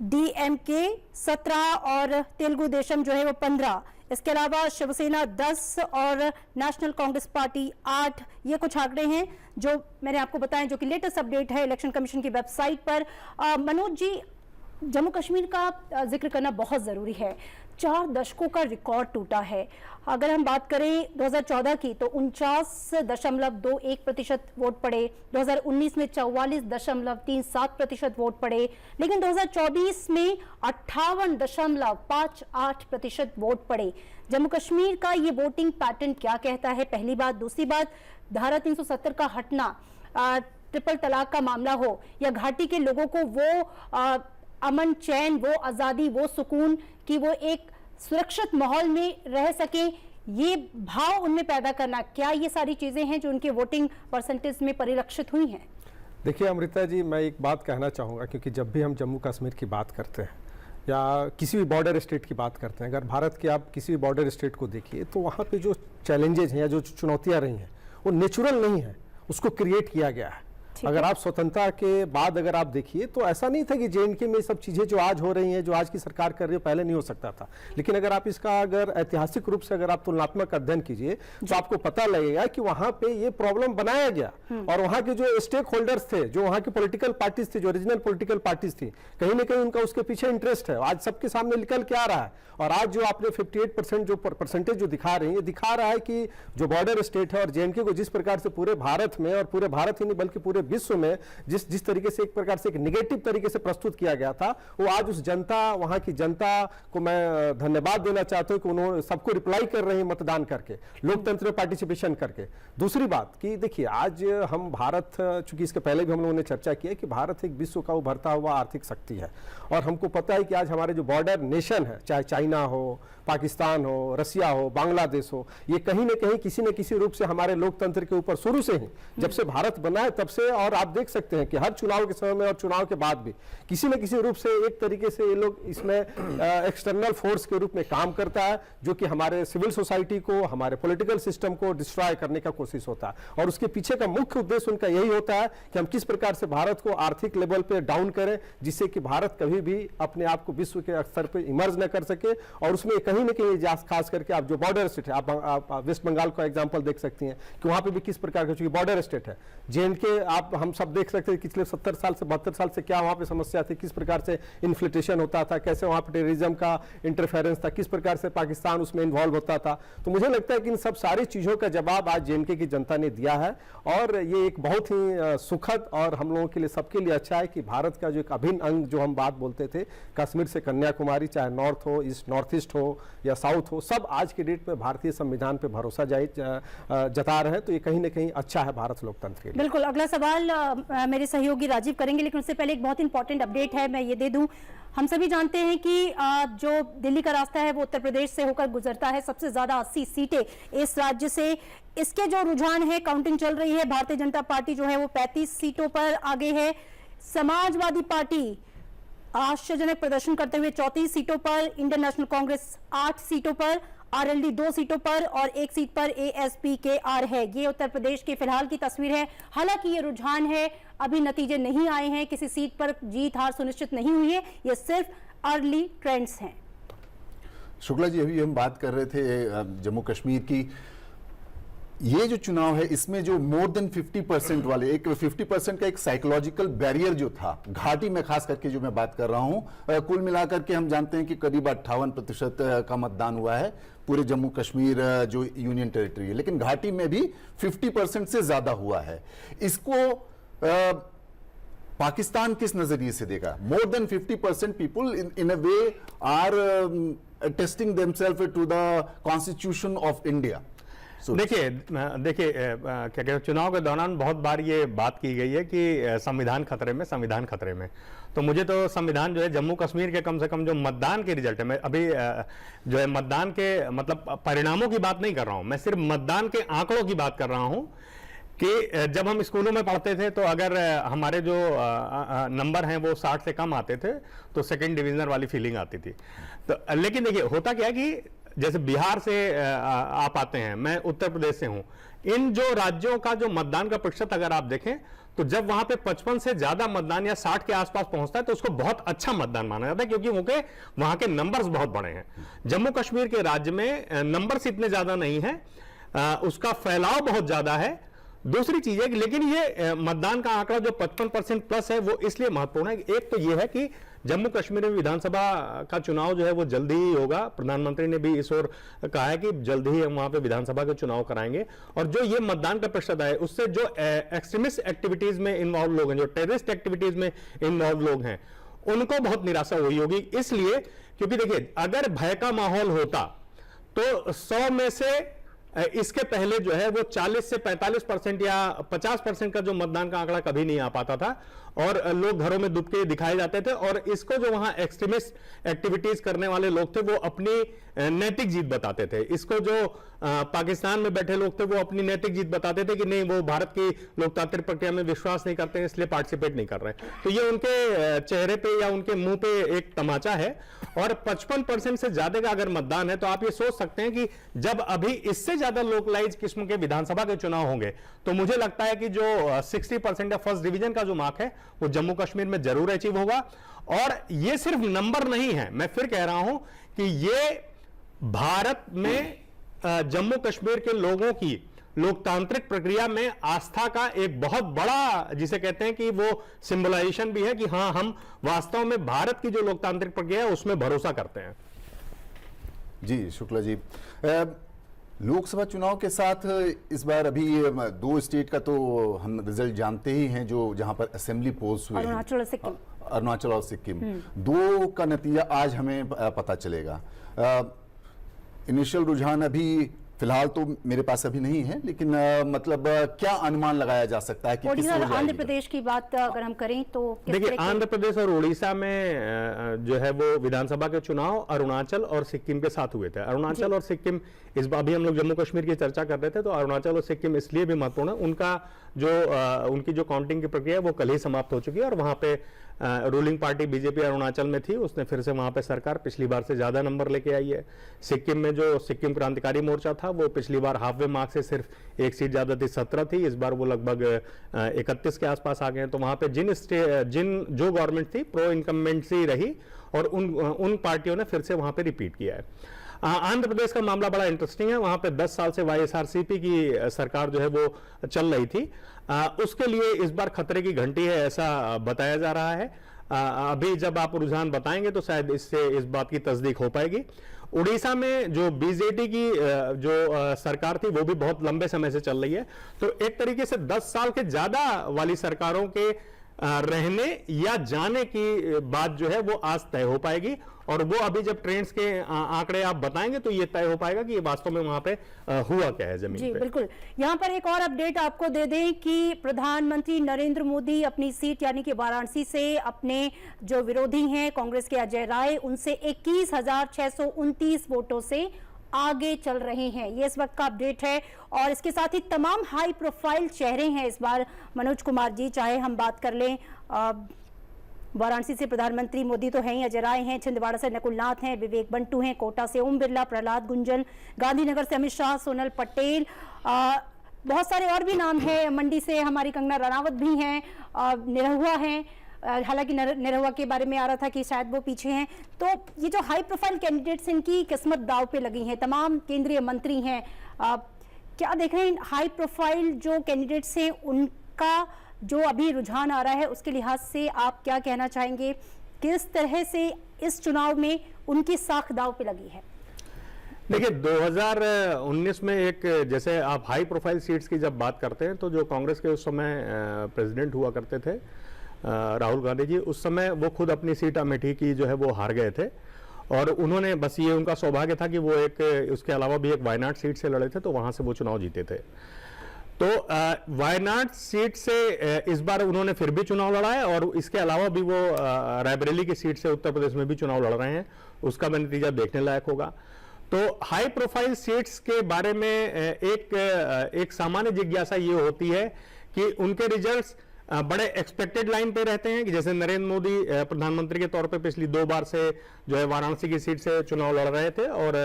DMK 17 और तेलुगु देशम जो है वो 15। इसके अलावा शिवसेना 10 और नेशनल कांग्रेस पार्टी 8। ये कुछ आंकड़े हैं जो मैंने आपको बताएं, जो कि लेटेस्ट अपडेट है इलेक्शन कमीशन की वेबसाइट पर। मनोज जी, जम्मू कश्मीर का जिक्र करना बहुत ज़रूरी है। 4 दशकों का रिकॉर्ड टूटा है। अगर हम बात करें 2014 की तो 49.21% वोट पड़े, 2019 में 44.37% वोट पड़े, लेकिन 2024 में 58.58% वोट पड़े। जम्मू कश्मीर का ये वोटिंग पैटर्न क्या कहता है? पहली बात। दूसरी बात, धारा 370 का हटना, ट्रिपल तलाक का मामला हो या घाटी के लोगों को वो अमन चैन, वो आज़ादी, वो सुकून कि वो एक सुरक्षित माहौल में रह सके, ये भाव उनमें पैदा करना, क्या ये सारी चीज़ें हैं जो उनके वोटिंग परसेंटेज में परिलक्षित हुई हैं? देखिए अमृता जी, मैं एक बात कहना चाहूँगा, क्योंकि जब भी हम जम्मू कश्मीर की बात करते हैं या किसी भी बॉर्डर स्टेट की बात करते हैं, अगर भारत के आप किसी भी बॉर्डर स्टेट को देखिए तो वहाँ पे जो चैलेंजेज हैं या जो चुनौतियाँ रही हैं वो नेचुरल नहीं है, उसको क्रिएट किया गया है। अगर आप स्वतंत्रता के बाद अगर आप देखिए तो ऐसा नहीं था कि JNK में सब चीजें जो आज हो रही हैं, जो आज की सरकार कर रही है, पहले नहीं हो सकता था। लेकिन अगर आप इसका अगर ऐतिहासिक रूप से अगर आप तुलनात्मक अध्ययन कीजिए तो आपको पता लगेगा कि वहां पे ये प्रॉब्लम बनाया गया और वहां के जो स्टेक होल्डर्स थे, जो वहां की पॉलिटिकल पार्टीज थी, जो रीजनल पॉलिटिकल पार्टीज थी, कहीं ना कहीं उनका उसके पीछे इंटरेस्ट है। आज सबके सामने निकल के आ रहा है। और आज जो आपने 58% जो परसेंटेज जो दिखा रही है, दिखा रहा है कि जो बॉर्डर स्टेट है और JNK को जिस प्रकार से पूरे भारत में, और पूरे भारत ही नहीं बल्कि पूरे विश्व में जिस तरीके से एक प्रकार से एक नेगेटिव तरीके से प्रस्तुत किया गया था, वो आज उस जनता, वहां की जनता को मैं धन्यवाद देना चाहता हूं कि उन्होंने सबको रिप्लाई कर रहे हैं मतदान करके, लोकतंत्र में पार्टिसिपेशन करके। दूसरी बात कि देखिए, आज हम भारत, चूंकि इसके पहले भी हम लोगों ने चर्चा की है कि भारत एक विश्व का उभरता हुआ आर्थिक शक्ति है, और हमको पता है कि आज हमारे जो बॉर्डर नेशन है, चाहे चाइना हो, पाकिस्तान हो, रसिया हो, बांग्लादेश हो, ये कहीं ना कहीं किसी न किसी रूप से हमारे लोकतंत्र के ऊपर शुरू से ही, जब से भारत बना है तब से, और आप देख सकते हैं कि हर चुनाव के समय में और चुनाव के बाद भी किसी न किसी रूप से एक तरीके से ये लोग इसमें एक्सटर्नल फोर्स के रूप में काम करता है, जो कि हमारे सिविल सोसाइटी को, हमारे पॉलिटिकल सिस्टम को डिस्ट्रॉय करने का कोशिश होता है। और उसके पीछे का मुख्य उद्देश्य उनका यही होता है कि हम किस प्रकार से भारत को आर्थिक लेवल पे डाउन करें, जिससे कि भारत कभी भी अपने आप को विश्व के स्तर पे इमर्ज न कर सके। और उसमें कहीं न कहीं खास करके आप जो बॉर्डर स्टेट है, आप वेस्ट बंगाल का एग्जांपल देख सकती हैं कि वहां पे भी किस प्रकार का, चूंकि बॉर्डर स्टेट है, जेएनके आप हम सब देख सकते हैं पिछले 70 साल से 72 साल से क्या वहां पे समस्या थी, किस प्रकार से इन्फ्लेटेशन होता था, कैसे वहां पे टेररिज्म का इंटरफेरेंस था, किस प्रकार से पाकिस्तान उसमें इन्वॉल्व होता था। तो मुझे लगता है कि इन सब सारी चीजों का जवाब आज जेएनके की जनता ने दिया है और ये एक बहुत ही सुखद और हम लोगों के लिए, सबके लिए अच्छा है कि भारत का जो एक अभिन्न अंग जो हम बात बोलते थे, कश्मीर से कन्याकुमारी, चाहे नॉर्थ हो, नॉर्थ ईस्ट हो या साउथ हो, सब आज के डेट में भारतीय संविधान पे भरोसा जता रहे हैं। तो ये कहीं ना कहीं अच्छा है भारत लोकतंत्र के लिए। बिल्कुल। अगला सवाल मेरे सहयोगी राजीव करेंगे, लेकिन उससे पहले एक बहुत इंपॉर्टेंट अपडेट है, मैं ये दे दूं। हम सभी जानते हैं कि जो दिल्ली का रास्ता है वो उत्तर प्रदेश से होकर गुजरता है। सबसे ज्यादा 80 सीटें इस राज्य से। इसके जो रुझान है, काउंटिंग चल रही है, भारतीय जनता पार्टी जो है वो 35 सीटों पर आगे है। समाजवादी पार्टी आश्चर्यजनक प्रदर्शन करते हुए 34 सीटों पर, इंडियन नेशनल कांग्रेस 8 सीटों पर, आरएलडी 2 सीटों पर और 1 सीट पर एएसपीकेआर है। ये उत्तर प्रदेश की फिलहाल की तस्वीर है। हालांकि ये रुझान है, अभी नतीजे नहीं आए हैं, किसी सीट पर जीत हार सुनिश्चित नहीं हुई है, ये सिर्फ अर्ली ट्रेंड्स हैं। शुक्ला जी, अभी हम बात कर रहे थे जम्मू कश्मीर की। ये जो चुनाव है, इसमें जो मोर देन 50% वाले, एक 50% का एक साइकोलॉजिकल बैरियर जो था घाटी में, खास करके जो मैं बात कर रहा हूं, कुल मिलाकर के हम जानते हैं कि करीब 58% का मतदान हुआ है पूरे जम्मू कश्मीर जो यूनियन टेरिटरी है, लेकिन घाटी में भी 50% से ज्यादा हुआ है। इसको पाकिस्तान किस नजरिए से देगा? More than 50% people in a way are testing themselves to the Constitution of India. देखिए क्या कहते हैं, चुनाव के दौरान बहुत बार ये बात की गई है कि संविधान खतरे में, संविधान खतरे में। तो मुझे तो संविधान जो है, जम्मू कश्मीर के कम से कम जो मतदान के रिजल्ट है, मैं अभी जो है मतदान के मतलब परिणामों की बात नहीं कर रहा हूं, मैं सिर्फ मतदान के आंकड़ों की बात कर रहा हूं कि जब हम स्कूलों में पढ़ते थे तो अगर हमारे जो नंबर हैं वो 60 से कम आते थे तो सेकंड डिवीजन वाली फीलिंग आती थी। तो लेकिन देखिए होता क्या है कि जैसे बिहार से आप आते हैं, मैं उत्तर प्रदेश से हूं, इन जो राज्यों का जो मतदान का प्रतिशत अगर आप देखें तो जब वहां पे 55 से ज्यादा मतदान या 60 के आसपास पहुंचता है तो उसको बहुत अच्छा मतदान माना जाता है, क्योंकि वहां के नंबर्स बहुत बड़े हैं। जम्मू कश्मीर के राज्य में नंबर्स इतने ज्यादा नहीं है, उसका फैलाव बहुत ज्यादा है। दूसरी चीज है कि लेकिन ये मतदान का आंकड़ा जो 55% प्लस है वो इसलिए महत्वपूर्ण है। एक तो ये है कि जम्मू कश्मीर में विधानसभा का चुनाव जो है वो जल्दी ही होगा। प्रधानमंत्री ने भी इस ओर कहा है कि जल्दी ही हम वहां पे विधानसभा के चुनाव कराएंगे। और जो ये मतदान का प्रतिशत है उससे जो एक्सट्रीमिस्ट एक्टिविटीज में इन्वॉल्व लोग हैं, जो टेररिस्ट एक्टिविटीज में इन्वॉल्व लोग हैं, उनको बहुत निराशा हुई होगी। इसलिए क्योंकि देखिए अगर भय का माहौल होता तो 100 में से इसके पहले जो है वो 40 से 45% या 50% का जो मतदान का आंकड़ा कभी नहीं आ पाता था और लोग घरों में दुबके दिखाए जाते थे। और इसको जो वहां एक्सट्रीमिस्ट एक्टिविटीज करने वाले लोग थे वो अपनी नैतिक जीत बताते थे। इसको जो पाकिस्तान में बैठे लोग थे वो अपनी नैतिक जीत बताते थे कि नहीं, वो भारत की लोकतांत्रिक प्रक्रिया में विश्वास नहीं करते हैं, इसलिए पार्टिसिपेट नहीं कर रहे। तो ये उनके चेहरे पे या उनके मुंह पे एक तमाचा है। और 55% से ज्यादा का अगर मतदान है तो आप ये सोच सकते हैं कि जब अभी इससे ज्यादा लोकलाइज किस्म के विधानसभा के चुनाव होंगे तो मुझे लगता है कि जो 60% या फर्स्ट डिवीजन का जो मार्क है वो जम्मू कश्मीर में जरूर अचीव होगा। और ये सिर्फ नंबर नहीं है, मैं फिर कह रहा हूं कि ये भारत में जम्मू कश्मीर के लोगों की लोकतांत्रिक प्रक्रिया में आस्था का एक बहुत बड़ा, जिसे कहते हैं कि वो सिंबलाइजेशन भी है कि हाँ, हम वास्तव में भारत की जो लोकतांत्रिक प्रक्रिया है उसमें भरोसा करते हैं। जी शुक्ला जी, लोकसभा चुनाव के साथ इस बार अभी 2 स्टेट का तो हम रिजल्ट जानते ही हैं, जो जहां पर असेंबली पोल्स हुए, अरुणाचल और सिक्किम। 2 का नतीजा आज हमें पता चलेगा। इनिशियल रुझान अभी फिलहाल तो मेरे पास अभी नहीं है, लेकिन मतलब क्या अनुमान लगाया जा सकता है कि किस ओर जाएगी? आंध्र प्रदेश की बात अगर हम करें तो देखिए, आंध्र प्रदेश और उड़ीसा में जो है वो विधानसभा के चुनाव अरुणाचल और सिक्किम के साथ हुए थे। अरुणाचल और सिक्किम, इस बार अभी हम लोग जम्मू कश्मीर की चर्चा कर रहे थे, तो अरुणाचल और सिक्किम इसलिए भी महत्वपूर्ण है, उनकी जो काउंटिंग की प्रक्रिया है वो कल ही समाप्त हो चुकी है और वहां पे रूलिंग पार्टी बीजेपी अरुणाचल में थी, उसने फिर से वहां पे सरकार पिछली बार से ज्यादा नंबर लेके आई है। सिक्किम में जो सिक्किम क्रांतिकारी मोर्चा था वो पिछली बार हाफवे मार्क से सिर्फ एक सीट ज्यादा थी, 17 थी, इस बार वो लगभग 31 के आसपास आ गए हैं। तो वहां पे जो गवर्नमेंट थी प्रो इनकम्बेंसी रही और उन पार्टियों ने फिर से वहां पे रिपीट किया है। आंध्र प्रदेश का मामला बड़ा इंटरेस्टिंग है। वहां पे 10 साल से वाईएसआरसीपी की सरकार जो है वो चल रही थी, उसके लिए इस बार खतरे की घंटी है ऐसा बताया जा रहा है। अभी जब आप रुझान बताएंगे तो शायद इससे इस बात की तस्दीक हो पाएगी। उड़ीसा में जो बीजेपी की जो सरकार थी वो भी बहुत लंबे समय से चल रही है, तो एक तरीके से 10 साल के ज्यादा वाली सरकारों के रहने या जाने की बात जो है वो आज तय हो पाएगी और वो अभी जब ट्रेंड्स के आंकड़े आप बताएंगे तो ये तय हो पाएगा कि ये वास्तव में वहां पे हुआ क्या है जमीन जी पे। बिल्कुल। यहाँ पर एक और अपडेट आपको दे दें कि प्रधानमंत्री नरेंद्र मोदी अपनी सीट यानी कि वाराणसी से अपने जो विरोधी हैं कांग्रेस के अजय राय, उनसे 21,629 वोटों से आगे चल रहे हैं। ये इस वक्त का अपडेट है और इसके साथ ही तमाम हाई प्रोफाइल चेहरे हैं इस बार। मनोज कुमार जी, चाहे हम बात कर लें वाराणसी से प्रधानमंत्री मोदी तो हैं ही, अजय राय हैं, छिंदवाड़ा से नकुल नाथ हैं, विवेक बंटू हैं, कोटा से ओम बिरला, प्रहलाद गुंजन, गांधीनगर से अमित शाह, सोनल पटेल, बहुत सारे और भी नाम हैं। मंडी से हमारी कंगना रनावत भी हैं, निरहुआ हैं, हालांकि निरहुआ के बारे में आ रहा था कि शायद वो पीछे हैं। तो ये जो हाई प्रोफाइल कैंडिडेट्स, इनकी किस्मत दाव पे लगी है, तमाम केंद्रीय मंत्री हैं। क्या देख रहे हैं हाई प्रोफाइल जो कैंडिडेट्स हैं, उनका जो अभी रुझान आ रहा है उसके लिहाज से आप क्या कहना चाहेंगे? किस तरह से इस चुनाव में उनकी साख दाव पे लगी है? देखिए, 2019 में एक, जैसे आप हाई प्रोफाइल सीट्स की जब बात करते हैं तो जो कांग्रेस के उस समय प्रेसिडेंट हुआ करते थे राहुल गांधी जी, उस समय वो खुद अपनी सीट अमेठी की जो है वो हार गए थे और उन्होंने, बस ये उनका सौभाग्य था कि वो उसके अलावा भी एक वायनाड सीट से लड़े थे तो वहां से वो चुनाव जीते थे। तो वायनाड सीट से इस बार उन्होंने फिर भी चुनाव लड़ा है और इसके अलावा भी वो रायबरेली की सीट से उत्तर प्रदेश में भी चुनाव लड़ रहे हैं, उसका भी नतीजा देखने लायक होगा। तो हाई प्रोफाइल सीट्स के बारे में एक सामान्य जिज्ञासा ये होती है कि उनके रिजल्ट्स बड़े एक्सपेक्टेड लाइन पे रहते हैं कि जैसे नरेंद्र मोदी प्रधानमंत्री के तौर पे पिछली 2 बार से जो है वाराणसी की सीट से चुनाव लड़ रहे थे और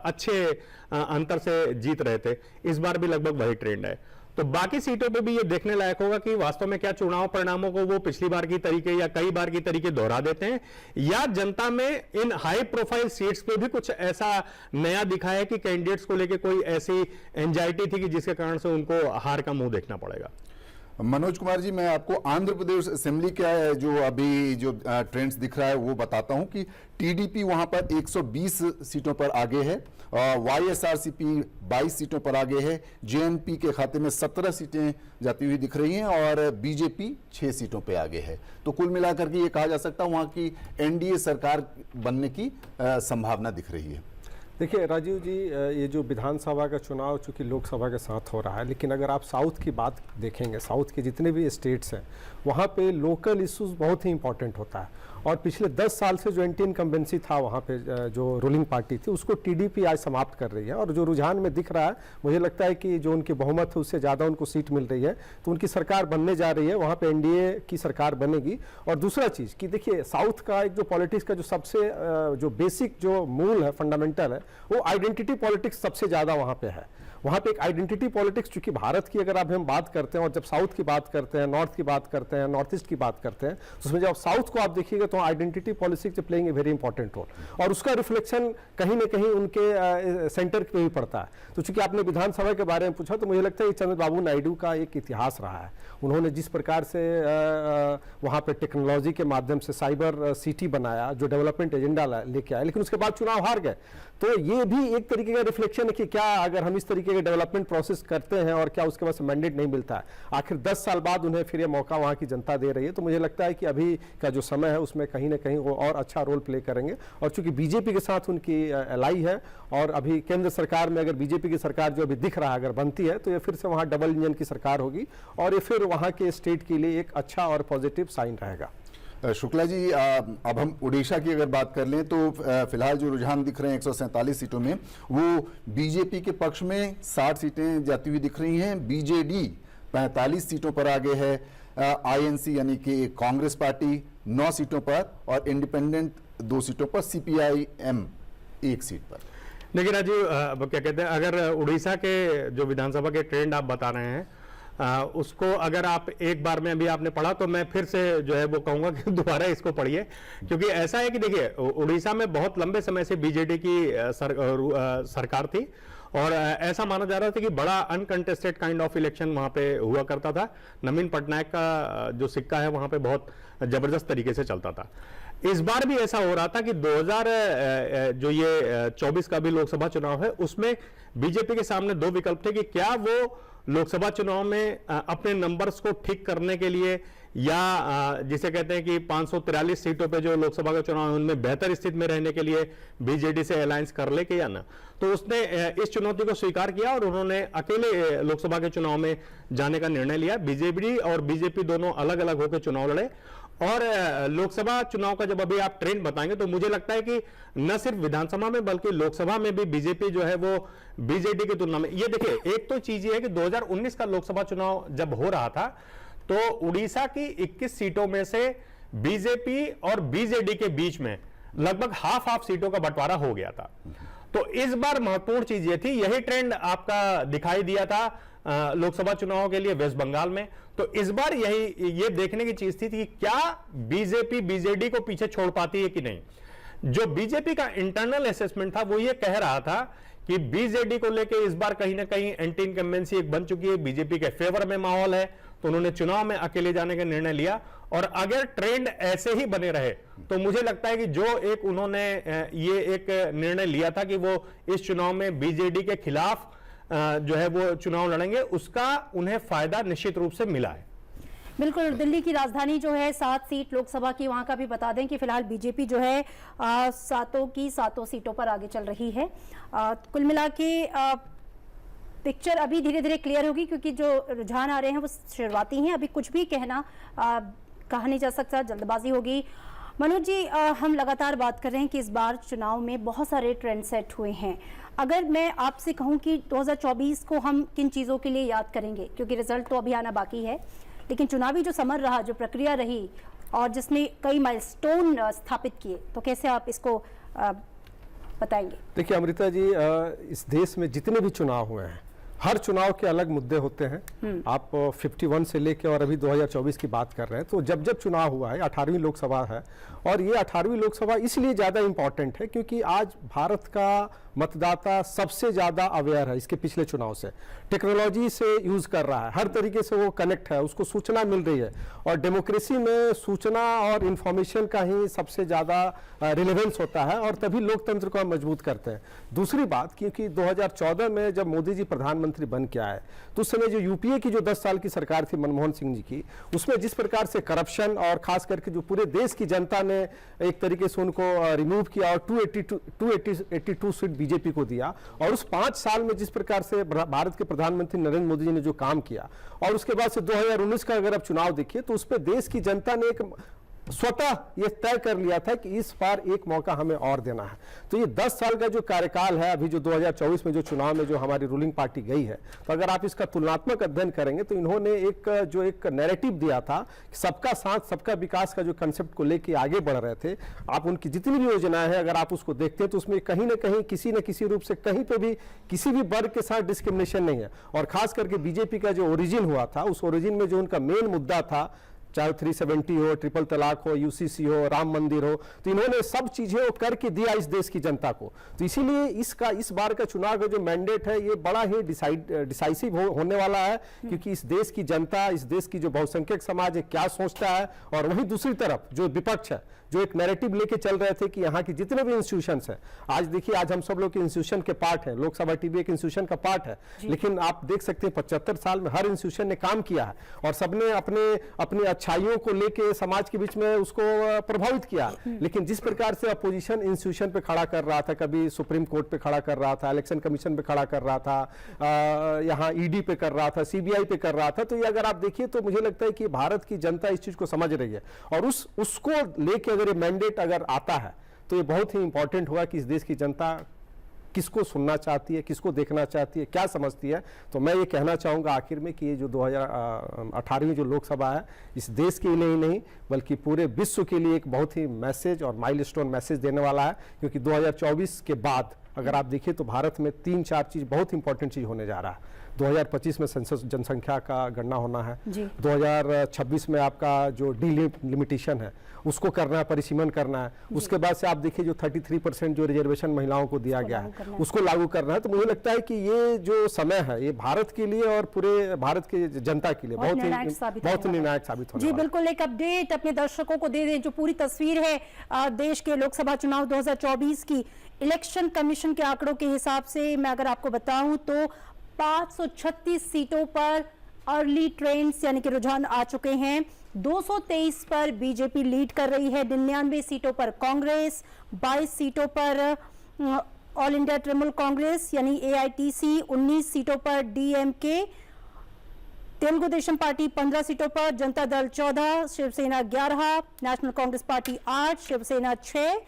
अच्छे अंतर से जीत रहे थे। इस बार भी लगभग वही ट्रेंड है। तो बाकी सीटों पे भी ये देखने लायक होगा कि वास्तव में क्या चुनाव परिणामों को वो पिछली बार की तरीके या कई बार की तरीके दोहरा देते हैं या जनता में इन हाई प्रोफाइल सीट्स पे भी कुछ ऐसा नया दिखा है कि कैंडिडेट्स को लेके कोई ऐसी एंजाइटी थी कि जिसके कारण से उनको हार का मुंह देखना पड़ेगा। मनोज कुमार जी, मैं आपको आंध्र प्रदेश असेंबली का जो अभी जो ट्रेंड्स दिख रहा है वो बताता हूं कि टीडीपी वहां पर 120 सीटों पर आगे है, वाईएसआरसीपी 22 सीटों पर आगे है, जेएनपी के खाते में 17 सीटें जाती हुई दिख रही हैं और बीजेपी 6 सीटों पे आगे है। तो कुल मिलाकर के ये कहा जा सकता है वहां की एनडीए सरकार बनने की संभावना दिख रही है। देखिए राजीव जी, ये जो विधानसभा का चुनाव चूंकि लोकसभा के साथ हो रहा है, लेकिन अगर आप साउथ की बात देखेंगे, साउथ के जितने भी स्टेट्स हैं वहाँ पे लोकल इश्यूज बहुत ही इंपॉर्टेंट होता है और पिछले 10 साल से जो एंटी इनकम्बेंसी था वहाँ पे जो रूलिंग पार्टी थी उसको टीडीपी आज समाप्त कर रही है और जो रुझान में दिख रहा है मुझे लगता है कि जो उनकी बहुमत है उससे ज़्यादा उनको सीट मिल रही है तो उनकी सरकार बनने जा रही है, वहाँ पे एनडीए की सरकार बनेगी। और दूसरा चीज़ कि देखिए साउथ का एक जो पॉलिटिक्स का जो सबसे जो बेसिक जो मूल है, फंडामेंटल है, वो आइडेंटिटी पॉलिटिक्स सबसे ज़्यादा वहाँ पे है। वहाँ पे एक आइडेंटिटी पॉलिटिक्स, चूंकि भारत की अगर आप हम बात करते हैं और जब साउथ की बात करते हैं, नॉर्थ की बात करते हैं, नॉर्थ ईस्ट की बात करते हैं, तो उसमें जब साउथ को आप देखिएगा तो identity politics playing a very important role और उसका रिफ्लेक्शन कहीं ना कहीं उनके सेंटर पे भी पड़ता है। तो चूंकि आपने विधानसभा के बारे में पूछा तो मुझे लगता है चंद्रबाबू नायडू का एक इतिहास रहा है। उन्होंने जिस प्रकार से वहाँ पे टेक्नोलॉजी के माध्यम से साइबर सिटी बनाया, जो डेवलपमेंट एजेंडा लेके आया, लेकिन उसके बाद चुनाव हार गए। तो ये भी एक तरीके का रिफ्लेक्शन है कि क्या अगर हम इस तरीके जगह डेवलपमेंट प्रोसेस करते हैं और क्या उसके बाद मैंडेट नहीं मिलता है। आखिर 10 साल बाद उन्हें फिर ये मौका वहाँ की जनता दे रही है, तो मुझे लगता है कि अभी का जो समय है उसमें कहीं ना कहीं वो और अच्छा रोल प्ले करेंगे। और चूंकि बीजेपी के साथ उनकी एलाई है और अभी केंद्र सरकार में अगर बीजेपी की सरकार जो अभी दिख रहा है अगर बनती है तो ये फिर से वहाँ डबल इंजन की सरकार होगी और ये फिर वहाँ के स्टेट के लिए एक अच्छा और पॉजिटिव साइन रहेगा। शुक्ला जी, अब हम उड़ीसा की अगर बात कर लें तो फिलहाल जो रुझान दिख रहे हैं 147 सीटों में, वो बीजेपी के पक्ष में 60 सीटें जाती हुई दिख रही हैं। बीजेडी 45 सीटों पर आगे है, आईएनसी यानी कि कांग्रेस पार्टी 9 सीटों पर और इंडिपेंडेंट 2 सीटों पर, सीपीआईएम 1 सीट पर। देखिए राजीव, क्या कहते हैं, अगर उड़ीसा के जो विधानसभा के ट्रेंड आप बता रहे हैं उसको अगर आप एक बार में अभी आपने पढ़ा तो मैं फिर से जो है वो कहूंगा कि दोबारा इसको पढ़िए, क्योंकि ऐसा है कि देखिए उड़ीसा में बहुत लंबे समय से बीजेडी की सरकार थी और ऐसा माना जा रहा था कि बड़ा अनकंटेस्टेड काइंड ऑफ इलेक्शन वहां पे हुआ करता था। नवीन पटनायक का जो सिक्का है वहां पे बहुत जबरदस्त तरीके से चलता था। इस बार भी ऐसा हो रहा था कि 2024 का भी लोकसभा चुनाव है, उसमें बीजेपी के सामने 2 विकल्प थे कि क्या वो लोकसभा चुनाव में अपने नंबर्स को ठीक करने के लिए या जिसे कहते हैं कि 543 सीटों पे जो लोकसभा का चुनाव है उनमें बेहतर स्थिति में रहने के लिए बीजेडी से अलायंस कर ले के या ना। तो उसने इस चुनौती को स्वीकार किया और उन्होंने अकेले लोकसभा के चुनाव में जाने का निर्णय लिया। बीजेडी और बीजेपी दोनों अलग अलग होकर चुनाव लड़े और लोकसभा चुनाव का जब अभी आप ट्रेंड बताएंगे तो मुझे लगता है कि न सिर्फ विधानसभा में बल्कि लोकसभा में भी बीजेपी जो है वो बीजेडी की तुलना में, ये देखिए एक तो चीज ये है कि 2019 का लोकसभा चुनाव जब हो रहा था तो उड़ीसा की 21 सीटों में से बीजेपी और बीजेडी के बीच में लगभग हाफ सीटों का बंटवारा हो गया था। तो इस बार महत्वपूर्ण चीज ये थी, यही ट्रेंड आपका दिखाई दिया था लोकसभा चुनाव के लिए वेस्ट बंगाल में। तो इस बार ये देखने की चीज थी कि क्या बीजेपी बीजेडी को पीछे छोड़ पाती है कि नहीं। जो बीजेपी का इंटरनल असेसमेंट था वो ये कह रहा था कि बीजेडी को लेकर इस बार कहीं ना कहीं एंटी इनकम्बेंसी एक बन चुकी है, बीजेपी के फेवर में माहौल है, तो उन्होंने चुनाव में अकेले जाने का निर्णय लिया। और अगर ट्रेंड ऐसे ही बने रहे तो मुझे लगता है कि जो एक उन्होंने ये एक निर्णय लिया था कि वो इस चुनाव में बीजेडी के खिलाफ जो है वो चुनाव लड़ेंगे, उसका उन्हें फायदा निश्चित रूप से मिला है। बिल्कुल, दिल्ली की राजधानी जो है 7 सीट लोकसभा की, वहां का भी बता दें कि फिलहाल बीजेपी जो है 7 सीटों पर आगे चल रही है। कुल मिला के पिक्चर अभी धीरे धीरे क्लियर होगी क्योंकि जो रुझान आ रहे हैं वो शुरुआती हैं, अभी कुछ भी कहा नहीं जा सकता, जल्दबाजी होगी। मनोज जी, हम लगातार बात कर रहे हैं कि इस बार चुनाव में बहुत सारे ट्रेंड सेट हुए हैं। अगर मैं आपसे कहूं कि 2024 को हम किन चीज़ों के लिए याद करेंगे, क्योंकि रिजल्ट तो अभी आना बाकी है, लेकिन चुनावी जो समर रहा, जो प्रक्रिया रही और जिसने कई माइलस्टोन स्थापित किए, तो कैसे आप इसको बताएंगे? देखिए अमृता जी, इस देश में जितने भी चुनाव हुए हैं हर चुनाव के अलग मुद्दे होते हैं। आप 51 से लेकर और अभी 2024 की बात कर रहे हैं, तो जब जब चुनाव हुआ है, 18वीं लोकसभा है और ये 18वीं लोकसभा इसलिए ज़्यादा इंपॉर्टेंट है क्योंकि आज भारत का मतदाता सबसे ज़्यादा अवेयर है इसके पिछले चुनाव से, टेक्नोलॉजी से यूज़ कर रहा है, हर तरीके से वो कनेक्ट है, उसको सूचना मिल रही है और डेमोक्रेसी में सूचना और इंफॉर्मेशन का ही सबसे ज़्यादा रिलेवेंस होता है और तभी लोकतंत्र को हम मजबूत करते हैं। दूसरी बात, क्योंकि 2014 में जब मोदी जी प्रधानमंत्री बन के आए तो उस समय जो यूपीए की जो 10 साल की सरकार थी मनमोहन सिंह जी की, उसमें जिस प्रकार से करप्शन और खास करके जो पूरे देश की जनता ने एक तरीके से उनको रिमूव किया और 282 सीट बीजेपी को दिया और उस 5 साल में जिस प्रकार से भारत के प्रधानमंत्री नरेंद्र मोदी जी ने जो काम किया और उसके बाद से 2019 का अगर आप चुनाव देखिए तो उस पर देश की जनता ने एक स्वतः ये तय कर लिया था कि इस बार एक मौका हमें और देना है। तो ये 10 साल का जो कार्यकाल है, अभी जो 2024 में जो चुनाव में जो हमारी रूलिंग पार्टी गई है, तो अगर आप इसका तुलनात्मक अध्ययन करेंगे तो इन्होंने एक नैरेटिव दिया था, सबका साथ सबका विकास का जो कंसेप्ट को लेके आगे बढ़ रहे थे। आप उनकी जितनी भी योजनाएं हैं अगर आप उसको देखते हैं तो उसमें कहीं ना कहीं किसी न किसी रूप से कहीं पे भी किसी भी वर्ग के साथ डिस्क्रिमिनेशन नहीं है। और खास करके बीजेपी का जो ओरिजिन हुआ था, उस ओरिजिन में जो उनका मेन मुद्दा था चाहे 370 हो, ट्रिपल तलाक हो, यूसीसी हो, राम मंदिर हो, तो इन्होंने सब चीजें वो करके दिया इस देश की जनता को। तो इसीलिए इस बार का चुनाव का जो मैंडेट है ये बड़ा ही डिसाइसिव होने वाला है, क्योंकि इस देश की जनता, इस देश की जो बहुसंख्यक समाज है क्या सोचता है, और वहीं दूसरी तरफ जो विपक्ष है जो एक नैरेटिव लेके चल रहे थे कि यहाँ की जितने भी इंस्टीट्यूशंस हैं, आज देखिए आज हम सब लोग के इंस्टीट्यूशन के पार्ट है, लोकसभा टीवी एक इंस्टीट्यूशन का पार्ट है, लेकिन आप देख सकते हैं 75 साल में हर इंस्टीट्यूशन ने काम किया है और सबने अपनी अच्छाइयों को लेके समाज के बीच में उसको प्रभावित किया। लेकिन जिस प्रकार से अपोजिशन इंस्टीट्यूशन पे खड़ा कर रहा था, कभी सुप्रीम कोर्ट पे खड़ा कर रहा था, इलेक्शन कमीशन पे खड़ा कर रहा था, यहाँ ईडी पे कर रहा था, सीबीआई पे कर रहा था, तो ये अगर आप देखिए तो मुझे लगता है कि भारत की जनता इस चीज को समझ रही है और उसको लेके अगर ये मैंडेट अगर आता है तो ये बहुत ही इंपॉर्टेंट होगा कि इस देश की जनता किसको सुनना चाहती है, किसको देखना चाहती है, क्या समझती है। तो मैं ये कहना चाहूंगा आखिर में कि ये जो 2018 जो लोकसभा है इस देश के लिए ही नहीं बल्कि पूरे विश्व के लिए एक बहुत ही मैसेज और माइलस्टोन मैसेज देने वाला है, क्योंकि 2024 के बाद अगर आप देखिए तो भारत में 3-4 चीज बहुत इंपॉर्टेंट चीज होने जा रहा है। 2025 में सेंसस जनसंख्या का गणना होना है, 2026 में आपका जो डिलिमिटेशन है उसको करना है, परिसीमन करना है, उसके बाद से आप देखिए जो 33% जो रिजर्वेशन महिलाओं को दिया गया है उसको लागू करना है। तो मुझे लगता है कि ये जो समय है ये भारत के लिए और पूरे भारत की जनता के लिए बहुत निर्णायक साबित होने जी बिल्कुल। एक अपडेट अपने दर्शकों को दे दें, जो पूरी तस्वीर है देश के लोकसभा चुनाव 2024 की इलेक्शन कमीशन के आंकड़ों के हिसाब से मैं अगर आपको बताऊं तो 536 सीटों पर अर्ली ट्रेंड्स यानी कि रुझान आ चुके हैं। 223 पर बीजेपी लीड कर रही है, 99 सीटों पर कांग्रेस, 22 सीटों पर ऑल इंडिया तृणमूल कांग्रेस यानी एआईटीसी, 19 सीटों पर डीएमके, तेलुगु देशम पार्टी 15 सीटों पर, जनता दल 14, शिवसेना 11, नेशनल कांग्रेस पार्टी 8, शिवसेना 6।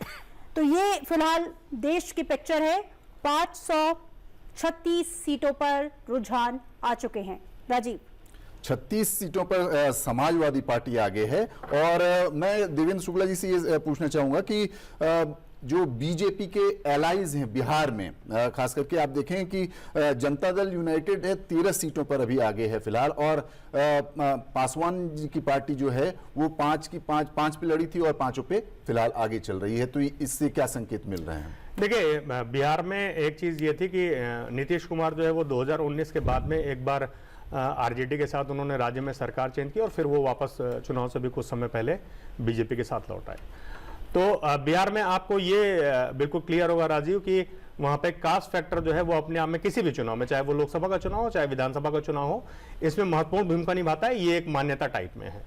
तो ये फिलहाल देश की पिक्चर है। 536 सीटों पर रुझान आ चुके हैं। राजीव, 36 सीटों पर समाजवादी पार्टी आगे है। और मैं देवेंद्र शुक्ला जी से ये पूछना चाहूंगा कि जो बीजेपी के एलाइज हैं बिहार में, खास करके आप देखें कि जनता दल यूनाइटेड है 13 सीटों पर अभी आगे है फिलहाल, और पासवान जी की पार्टी जो है वो 5 पे लड़ी थी और 5 पे फिलहाल आगे चल रही है। तो इससे क्या संकेत मिल रहे हैं? देखिए, बिहार में एक चीज ये थी कि नीतीश कुमार जो है वो 2019 के बाद में एक बार आरजेडी के साथ उन्होंने राज्य में सरकार चेंज की और फिर वो वापस चुनाव से भी कुछ समय पहले बीजेपी के साथ लौट आए। तो बिहार में आपको ये बिल्कुल क्लियर होगा राजीव कि वहां पे कास्ट फैक्टर जो है वो अपने आप में किसी भी चुनाव में, चाहे वो लोकसभा का चुनाव हो चाहे विधानसभा का चुनाव हो, इसमें महत्वपूर्ण भूमिका निभाता है। ये एक मान्यता टाइप में है।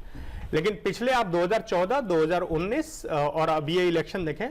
लेकिन पिछले आप 2014, 2019 और अब ये इलेक्शन देखें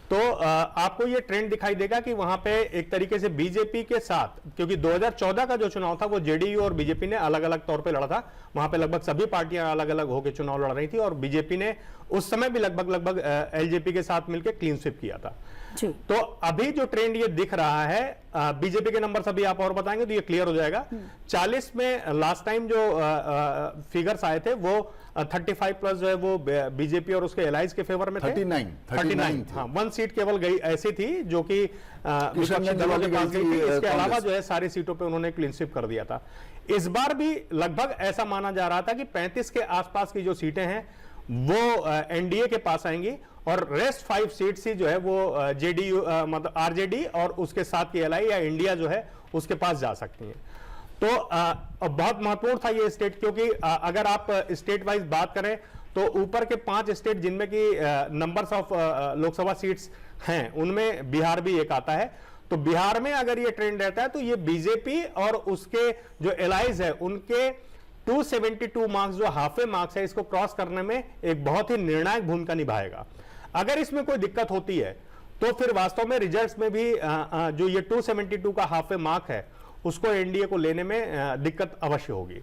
तो आपको ये ट्रेंड दिखाई देगा कि वहां पे एक तरीके से बीजेपी के साथ, क्योंकि 2014 का जो चुनाव था वो जेडीयू और बीजेपी ने अलग अलग तौर पे लड़ा था, वहां पे लगभग सभी पार्टियां अलग अलग होकर चुनाव लड़ रही थी और बीजेपी ने उस समय भी लगभग एलजेपी के साथ मिलकर क्लीन स्वीप किया था। तो अभी जो ट्रेंड ये दिख रहा है, बीजेपी के नंबर अभी आप और बताएंगे तो ये क्लियर हो जाएगा। 40 में लास्ट टाइम जो फिगर्स आए थे वो 35 प्लस जो है वो बीजेपी और उसके एलाइज के फेवर में थे। 39 हाँ, 1 सीट केवल गई ऐसी थी जो कि विपक्षी दलों के पास गई थी। इसके अलावा जो है सारी सीटों पे उन्होंने क्लीन स्वीप कर दिया था। इस बार भी लगभग ऐसा माना जा रहा था कि 35 के आसपास की जो सीटें हैं वो एनडीए के पास आएंगी और रेस्ट 5 सीट्स ही जो है वो जेडीयू मतलब आरजेडी और उसके साथ की एलआई या इंडिया जो है उसके पास जा सकती है। तो बहुत महत्वपूर्ण था ये स्टेट, क्योंकि अगर आप स्टेट वाइज बात करें तो ऊपर के 5 स्टेट जिनमें की नंबर्स ऑफ लोकसभा सीट्स हैं उनमें बिहार भी एक आता है। तो बिहार में अगर ये ट्रेंड रहता है तो ये बीजेपी और उसके जो एलाइज है उनके 272 मार्क्स जो हाफवे मार्क्स है इसको क्रॉस करने में एक बहुत ही निर्णायक भूमिका निभाएगा। अगर इसमें कोई दिक्कत होती है तो फिर वास्तव में रिजल्ट्स में भी जो ये 272 का हाफवे मार्क है उसको एनडीए को लेने में दिक्कत अवश्य होगी।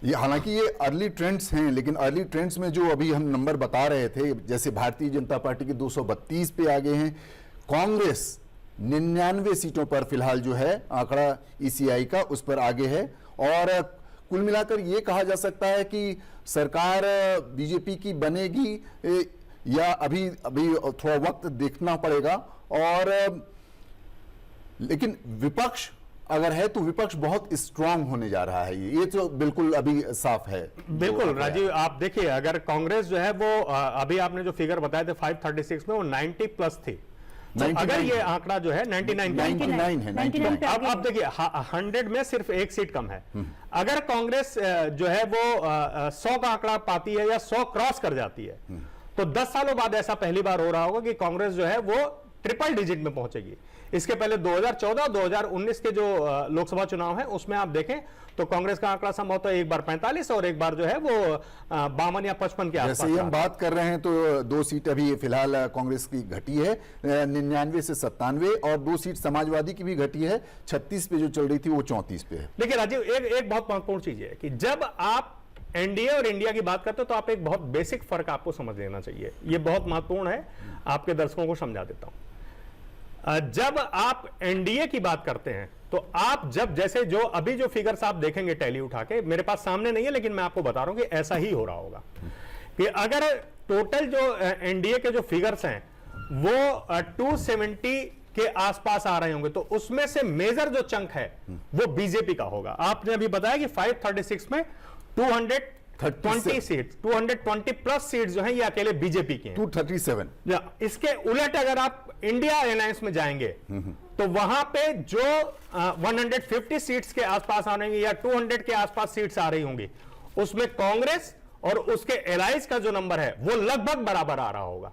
ये हालांकि ये अर्ली ट्रेंड्स हैं, लेकिन अर्ली ट्रेंड्स में जो अभी हम नंबर बता रहे थे, जैसे भारतीय जनता पार्टी के 232 पे आगे हैं, कांग्रेस 99 सीटों पर फिलहाल जो है आंकड़ा ईसीआई का उस पर आगे है। और कुल मिलाकर ये कहा जा सकता है कि सरकार बीजेपी की बनेगी या अभी थोड़ा वक्त देखना पड़ेगा। और लेकिन विपक्ष अगर है तो विपक्ष बहुत स्ट्रांग होने जा रहा है, ये तो बिल्कुल अभी साफ है। बिल्कुल राजीव, आप देखिए अगर कांग्रेस जो है वो अभी आपने जो फिगर बताए थे 536 में वो 90 प्लस थी, तो अगर ये आंकड़ा जो है 99 है, अब देखिए 100 में सिर्फ एक सीट कम है। अगर कांग्रेस जो है वो 100 का आंकड़ा पाती है या 100 क्रॉस कर जाती है, तो 10 सालों बाद ऐसा पहली बार हो रहा होगा कि कांग्रेस जो है वो ट्रिपल डिजिट में पहुंचेगी। इसके पहले 2014 2019 के जो लोकसभा चुनाव है उसमें आप देखें तो कांग्रेस का आंकड़ा संभवतः एक बार 45 और एक बार जो है वो 52 या 55 के आसपास। जैसे हम बात कर रहे हैं तो 2 सीट अभी फिलहाल कांग्रेस की घटी है 99 से 97, और 2 सीट समाजवादी की भी घटी है, 36 पे जो चल रही थी वो 34 पे है। देखिए राजीव, एक बहुत महत्वपूर्ण चीज है कि जब आप एनडीए और इंडिया की बात करते हो तो आप एक बहुत बेसिक फर्क आपको समझ लेना चाहिए, ये बहुत महत्वपूर्ण है, आपके दर्शकों को समझा देता हूं। जब आप एनडीए की बात करते हैं तो आप जब जैसे जो अभी जो फिगर्स आप देखेंगे टैली उठा के, मेरे पास सामने नहीं है लेकिन मैं आपको बता रहा हूं कि ऐसा ही हो रहा होगा कि अगर टोटल जो एनडीए के जो फिगर्स हैं वो 270 के आसपास आ रहे होंगे तो उसमें से मेजर जो चंक है वो बीजेपी का होगा। आपने अभी बताया कि 536 में 220 सीट, 220 प्लस सीट जो हैं ये अकेले बीजेपी की हैं। 237। इसके उलट अगर आप इंडिया अलायंस में जाएंगे तो वहां पे जो 150 सीट्स के आसपास आ रही या 200 के आसपास सीट्स आ रही होंगी, उसमें कांग्रेस और उसके एलाइज का जो नंबर है वो लगभग बराबर आ रहा होगा।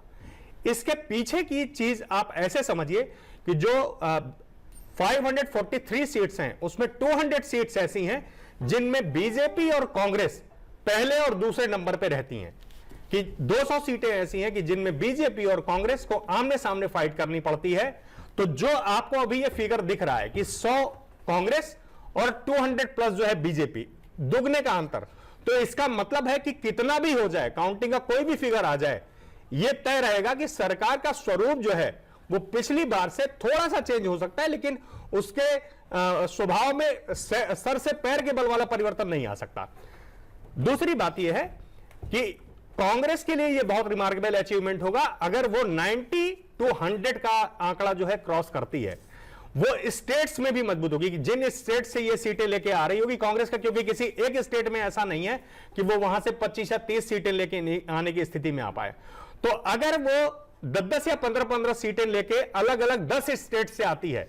इसके पीछे की चीज आप ऐसे समझिए कि जो 543 सीट्स हैं उसमें 200 सीट्स ऐसी हैं जिनमें बीजेपी और कांग्रेस पहले और दूसरे नंबर पे रहती हैं, कि 200 सीटें ऐसी हैं कि जिनमें बीजेपी और कांग्रेस को आमने सामने फाइट करनी पड़ती है। तो जो आपको अभी ये फिगर दिख रहा है कि 100 कांग्रेस और 200 प्लस जो है बीजेपी, दुगने का अंतर, तो इसका मतलब है कि कितना भी हो जाए, काउंटिंग का कोई भी फिगर आ जाए, यह तय रहेगा कि सरकार का स्वरूप जो है वो पिछली बार से थोड़ा सा चेंज हो सकता है, लेकिन उसके स्वभाव में सर से पैर के बल वाला परिवर्तन नहीं आ सकता। दूसरी बात यह है कि कांग्रेस के लिए यह बहुत रिमार्केबल अचीवमेंट होगा अगर वो 90 to 100 का आंकड़ा जो है क्रॉस करती है। वो स्टेट्स में भी मजबूत होगी कि जिन स्टेट से ये सीटें लेके आ रही होगी कांग्रेस का, क्योंकि किसी एक स्टेट में ऐसा नहीं है कि वो वहां से 25 या 30 सीटें लेके आने की स्थिति में आ पाए। तो अगर वो 10 या 15 सीटें लेके अलग अलग 10 स्टेट से आती है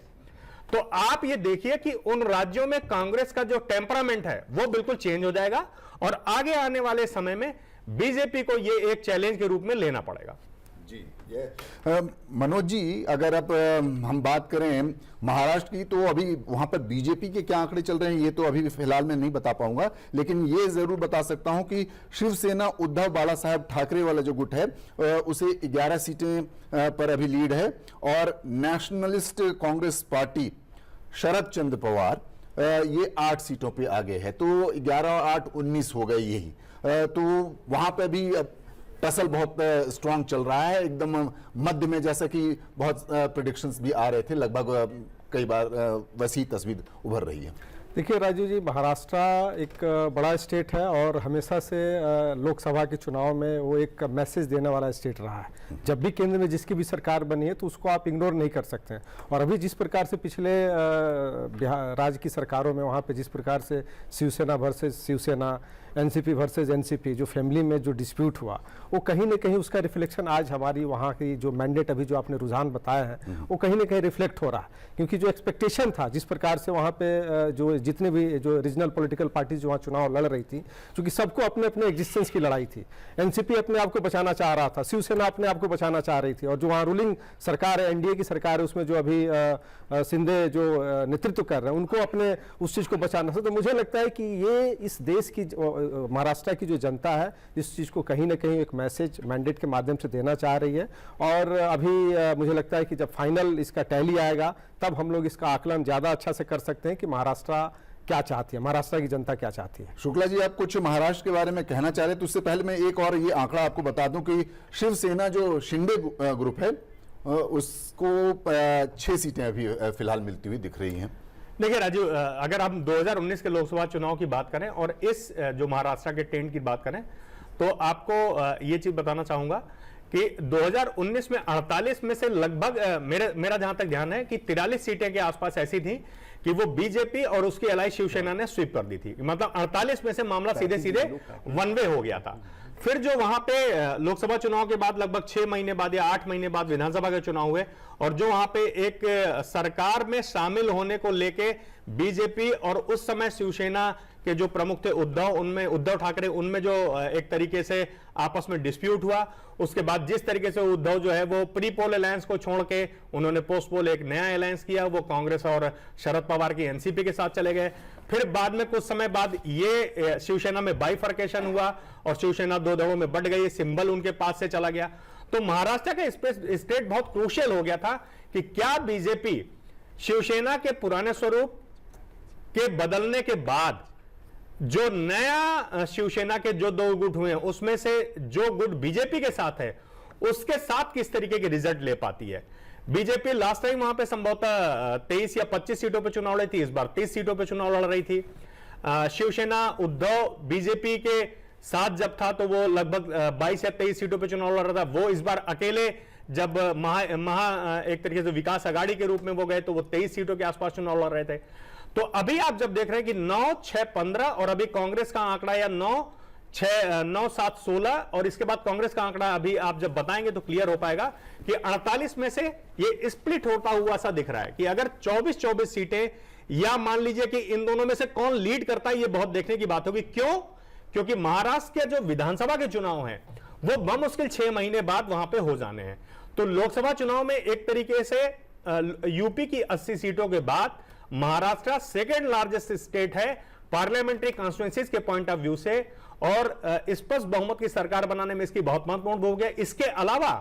तो आप ये देखिए कि उन राज्यों में कांग्रेस का जो टेम्परामेंट है वो बिल्कुल चेंज हो जाएगा और आगे आने वाले समय में बीजेपी को ये एक चैलेंज के रूप में लेना पड़ेगा। जी मनोज जी, अगर अब हम बात करें महाराष्ट्र की तो अभी वहां पर बीजेपी के क्या आंकड़े चल रहे हैं ये तो अभी फिलहाल मैं नहीं बता पाऊंगा, लेकिन ये जरूर बता सकता हूं कि शिवसेना उद्धव बाला साहब ठाकरे वाला जो गुट है उसे 11 सीटें पर अभी लीड है, और नेशनलिस्ट कांग्रेस पार्टी शरद चंद्र पवार ये 8 सीटों पे आगे है, तो 11 और 8 19 हो गए यही। तो वहां पे भी टसल बहुत स्ट्रांग चल रहा है, एकदम मध्य में, जैसा कि बहुत प्रेडिक्शंस भी आ रहे थे, लगभग कई बार वैसी तस्वीर उभर रही है। देखिए राजीव जी, महाराष्ट्र एक बड़ा स्टेट है और हमेशा से लोकसभा के चुनाव में वो एक मैसेज देने वाला स्टेट रहा है। जब भी केंद्र में जिसकी भी सरकार बनी है तो उसको आप इग्नोर नहीं कर सकते हैं। और अभी जिस प्रकार से पिछले बिहार राज्य की सरकारों में वहाँ पे जिस प्रकार से Shiv Sena versus Shiv Sena, NCP versus NCP जो फैमिली में जो डिस्प्यूट हुआ, वो कहीं ना कहीं उसका रिफ्लेक्शन आज हमारी वहाँ की जो मैंडेट अभी जो आपने रुझान बताया है वो कहीं ना कहीं रिफ्लेक्ट हो रहा है। क्योंकि जो एक्सपेक्टेशन था, जिस प्रकार से वहाँ पे जो जितने भी जो रीजनल पॉलिटिकल पार्टीज जो वहाँ चुनाव लड़ रही थी, क्योंकि सबको अपने अपने एग्जिस्टेंस की लड़ाई थी। एनसीपी अपने आप को बचाना चाह रहा था, शिवसेना अपने आप को बचाना चाह रही थी, और जो वहाँ रूलिंग सरकार है, एनडीए की सरकार है, उसमें जो अभी शिंदे जो नेतृत्व कर रहे हैं उनको अपने उस चीज़ को बचाना था। तो मुझे लगता है कि ये इस देश की महाराष्ट्र की जो जनता है इस चीज़ को कहीं ना कहीं एक मैसेज मैंडेट के माध्यम से देना चाह रही है। और अभी मुझे लगता है कि जब फाइनल इसका टैली आएगा तब हम लोग इसका आकलन ज़्यादा अच्छा से कर सकते हैं कि महाराष्ट्र क्या चाहती है, महाराष्ट्र की जनता क्या चाहती है। शुक्ला जी, आप कुछ महाराष्ट्र के बारे में कहना चाह रहे हैं, तो उससे पहले मैं एक और ये आंकड़ा आपको बता दूं कि शिवसेना जो शिंदे ग्रुप है उसको 6 सीटें अभी फिलहाल मिलती हुई दिख रही हैं। देखिए राजीव, अगर हम 2019 के लोकसभा चुनाव की बात करें और इस जो महाराष्ट्र के ट्रेंड की बात करें तो आपको ये चीज बताना चाहूंगा कि 2019 में 48 में से लगभग मेरा जहां तक ध्यान है कि 43 सीटें के आसपास ऐसी थी कि वो बीजेपी और उसकी एलाई शिवसेना ने स्वीप कर दी थी, मतलब 48 में से मामला सीधे सीधे वन वे हो गया था। फिर जो वहां पे लोकसभा चुनाव के बाद लगभग 6 महीने बाद या 8 महीने बाद विधानसभा के चुनाव हुए, और जो वहां पे एक सरकार में शामिल होने को लेके बीजेपी और उस समय शिवसेना के जो प्रमुख थे उद्धव ठाकरे, उनमें जो एक तरीके से आपस में डिस्प्यूट हुआ, उसके बाद जिस तरीके से उद्धव जो है वो प्री पोल अलायंस को छोड़ के उन्होंने पोस्ट पोल एक नया अलायंस किया, वो कांग्रेस और शरद पवार की एनसीपी के साथ चले गए। फिर बाद में कुछ समय बाद ये शिवसेना में बाइफर्केशन हुआ और शिवसेना 2 दलों में बढ़ गई, सिंबल उनके पास से चला गया। तो महाराष्ट्र का स्टेट बहुत क्रूशियल हो गया था कि क्या बीजेपी शिवसेना के पुराने स्वरूप के बदलने के बाद जो नया शिवसेना के जो 2 गुट हुए हैं उसमें से जो गुट बीजेपी के साथ है उसके साथ किस तरीके के रिजल्ट ले पाती है। बीजेपी लास्ट टाइम वहां पे संभवतः 23 या 25 सीटों पे चुनाव लड़ी थी, इस बार 30 सीटों पे चुनाव लड़ रही थी। शिवसेना उद्धव बीजेपी के साथ जब था तो वो लगभग 22 या 23 सीटों पे चुनाव लड़ रहा था। वो इस बार अकेले जब एक तरीके से विकास अघाड़ी के रूप में वो गए तो वो 23 सीटों के आसपास चुनाव लड़ रहे थे। तो अभी आप जब देख रहे हैं कि 9, 6, 15 और अभी कांग्रेस का आंकड़ा या 9, 7, 16 और इसके बाद कांग्रेस का आंकड़ा अभी आप जब बताएंगे तो क्लियर हो पाएगा कि 48 में से ये स्प्लिट होता हुआ सा दिख रहा है कि अगर 24 सीटें या मान लीजिए कि इन दोनों में से कौन लीड करता है, ये बहुत देखने की बात होगी। क्यों? क्योंकि महाराष्ट्र के जो विधानसभा के चुनाव हैं वो बमुश्किल 6 महीने बाद वहां पे हो जाने हैं। तो लोकसभा चुनाव में एक तरीके से यूपी की 80 सीटों के बाद महाराष्ट्र सेकेंड लार्जेस्ट स्टेट है पार्लियामेंट्री कॉन्स्टिट्यूएंसीज के पॉइंट ऑफ व्यू से, और स्पष्ट बहुमत की सरकार बनाने में इसकी बहुत महत्वपूर्ण भूमिका है। इसके अलावा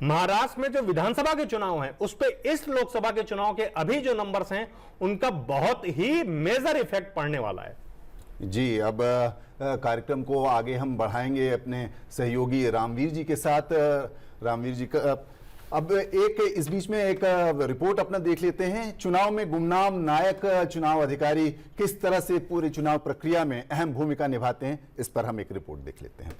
महाराष्ट्र में जो विधानसभा के चुनाव हैं उस पे इस लोकसभा के चुनाव के अभी जो नंबर्स हैं उनका बहुत ही मेजर इफेक्ट पड़ने वाला है। जी, अब कार्यक्रम को आगे हम बढ़ाएंगे अपने सहयोगी रामवीर जी के साथ। रामवीर जी का अब इस बीच में एक रिपोर्ट अपना देख लेते हैं। चुनाव में गुमनाम नायक चुनाव अधिकारी किस तरह से पूरी चुनाव प्रक्रिया में अहम भूमिका निभाते हैं, इस पर हम एक रिपोर्ट देख लेते हैं।